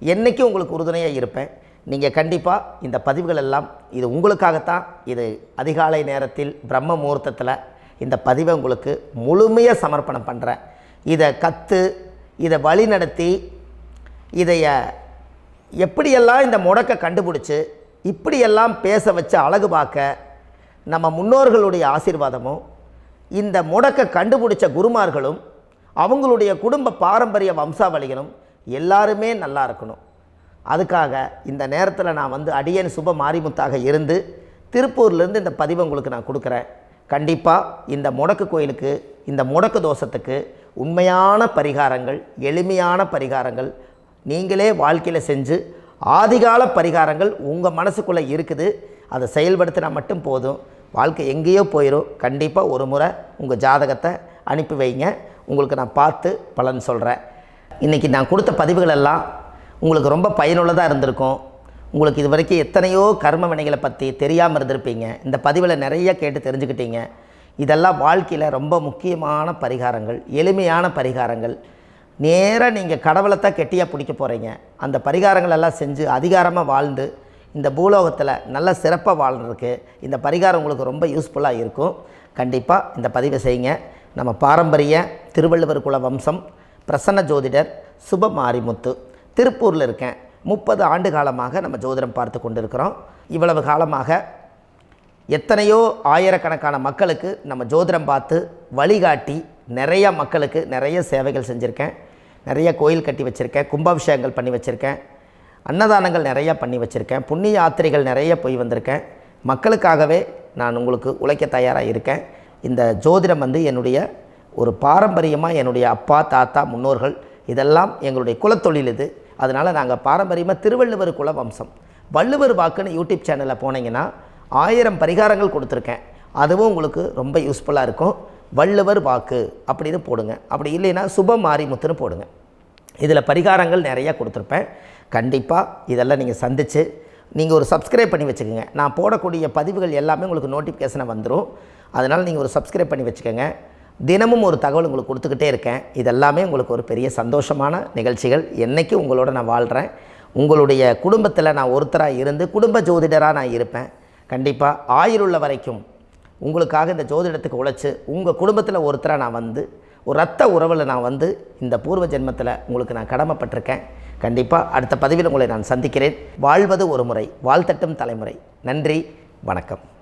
என்றைக்கும் உங்களுக்கு உறுதுணையாக இருப்பேன். நீங்கள் கண்டிப்பாக இந்த பதிவுகள் எல்லாம் இது உங்களுக்காகத்தான். இது அதிகாலை நேரத்தில் பிரம்ம முகூர்த்தத்தில் இந்த பதிவை உங்களுக்கு முழுமையாக சமர்ப்பணம் பண்ணுறேன். இதை கற்று இதை வழி நடத்தி இதைய எப்படியெல்லாம் இந்த முடக்கை கண்டுபிடிச்சி இப்படியெல்லாம் பேச வச்சு அழகு பார்க்க நம்ம முன்னோர்களுடைய ஆசீர்வாதமும் இந்த முடக்கை கண்டுபிடிச்ச குருமார்களும் அவங்களுடைய குடும்ப பாரம்பரிய வம்சாவளிகளும் எல்லாருமே நல்லா இருக்கணும். அதுக்காக இந்த நேரத்தில் நான் வந்து அடியேன் சுப மாரிமுத்தாக இருந்து திருப்பூர்லேருந்து இந்த பதிவை உங்களுக்கு நான் கொடுக்குறேன். கண்டிப்பாக இந்த முடக்கு கோயிலுக்கு இந்த முடக்கு தோஷத்துக்கு உண்மையான பரிகாரங்கள், எளிமையான பரிகாரங்கள் நீங்களே வாழ்க்கையில் செஞ்சு ஆதிகால பரிகாரங்கள் உங்கள் மனசுக்குள்ளே இருக்குது. அதை செயல்படுத்தினா மட்டும் போதும், வாழ்க்கை எங்கேயோ போயிடும். கண்டிப்பாக ஒரு முறை உங்கள் ஜாதகத்தை அனுப்பி வைங்க, உங்களுக்கு நான் பார்த்து பலன் சொல்கிறேன். இன்றைக்கி நான் கொடுத்த பதிவுகள் எல்லாம் உங்களுக்கு ரொம்ப பயனுள்ளதாக இருந்திருக்கும். உங்களுக்கு இது வரைக்கும் எத்தனையோ கர்ம வினைகளை பற்றி தெரியாமல் இருந்திருப்பீங்க. இந்த பதிவில் நிறைய கேட்டு தெரிஞ்சுக்கிட்டீங்க. இதெல்லாம் வாழ்க்கையில் ரொம்ப முக்கியமான பரிகாரங்கள், எளிமையான பரிகாரங்கள். நேராக நீங்கள் கடவுளைத்தான் கெட்டியாக பிடிக்க போகிறீங்க. அந்த பரிகாரங்கள் எல்லாம் செஞ்சு அதிகாரமாக வாழ்ந்து இந்த பூலோகத்தில் நல்ல சிறப்பாக வாழ்கிறதுக்கு இந்த பரிகாரம் உங்களுக்கு ரொம்ப யூஸ்ஃபுல்லாக இருக்கும். கண்டிப்பாக இந்த பதிவை செய்யுங்க. நம்ம பாரம்பரிய திருவள்ளுவர் குல வம்சம் பிரசன்ன ஜோதிடர் சுப மாரிமுத்து, திருப்பூரில் இருக்கேன். 30 ஆண்டு காலமாக நம்ம ஜோதிடம் பார்த்து கொண்டு இருக்கிறோம். இவ்வளவு காலமாக எத்தனையோ ஆயிரக்கணக்கான மக்களுக்கு நம்ம ஜோதிடம் பார்த்து வழிகாட்டி நிறைய மக்களுக்கு நிறைய சேவைகள் செஞ்சுருக்கேன். நிறைய கோயில் கட்டி வச்சுருக்கேன், கும்பாபிஷேகங்கள் பண்ணி வச்சுருக்கேன், அன்னதானங்கள் நிறையா பண்ணி வச்சுருக்கேன், புண்ணிய யாத்திரைகள் நிறைய போய் வந்திருக்கேன். மக்களுக்காகவே நான் உங்களுக்கு உழைக்க தயாராக இருக்கேன். இந்த ஜோதிடம் வந்து என்னுடைய ஒரு பாரம்பரியமாக என்னுடைய அப்பா தாத்தா முன்னோர்கள் இதெல்லாம் எங்களுடைய குலத்தொழில் இது. அதனால் நாங்கள் பாரம்பரியமாக திருவள்ளுவர் குல வம்சம். வள்ளுவர் வாக்குன்னு யூடியூப் சேனலில் போனீங்கன்னா 1000 பரிகாரங்கள் கொடுத்துருக்கேன். அதுவும் உங்களுக்கு ரொம்ப யூஸ்ஃபுல்லாக இருக்கும். வள்ளுவர் வாக்கு அப்படின்னு போடுங்க, அப்படி இல்லைன்னா சுப மாரிமுத்துன்னு போடுங்க. இதில் பரிகாரங்கள் நிறையா கொடுத்துருப்பேன். கண்டிப்பாக இதெல்லாம் நீங்கள் சந்தித்து நீங்கள் ஒரு சப்ஸ்கிரைப் பண்ணி வச்சுக்கோங்க. நான் போடக்கூடிய பதிவுகள் எல்லாமே உங்களுக்கு நோட்டிஃபிகேஷனை வந்துடும். அதனால் நீங்கள் ஒரு சப்ஸ்கிரைப் பண்ணி வச்சுக்கோங்க. தினமும் ஒரு தகவல் உங்களுக்கு கொடுத்துக்கிட்டே இருக்கேன். இதெல்லாமே உங்களுக்கு ஒரு பெரிய சந்தோஷமான நிகழ்ச்சிகள். என்றைக்கும் உங்களோட நான் வாழ்கிறேன். உங்களுடைய குடும்பத்தில் நான் ஒருத்தராக இருந்து குடும்ப ஜோதிடராக நான் இருப்பேன். கண்டிப்பாக ஆயுளுள்ள வரைக்கும் உங்களுக்காக இந்த ஜோதிடத்துக்கு உழைச்சி உங்கள் குடும்பத்தில் ஒருத்தராக நான் வந்து ஒரு ரத்த உறவில் நான் வந்து இந்த பூர்வ ஜென்மத்தில் உங்களுக்கு நான் கடமைப்பட்டிருக்கேன். கண்டிப்பாக அடுத்த பதிவில் உங்களை நான் சந்திக்கிறேன். வாழ்வது ஒரு முறை, வாழ்த்தட்டும் தலைமுறை. நன்றி, வணக்கம்.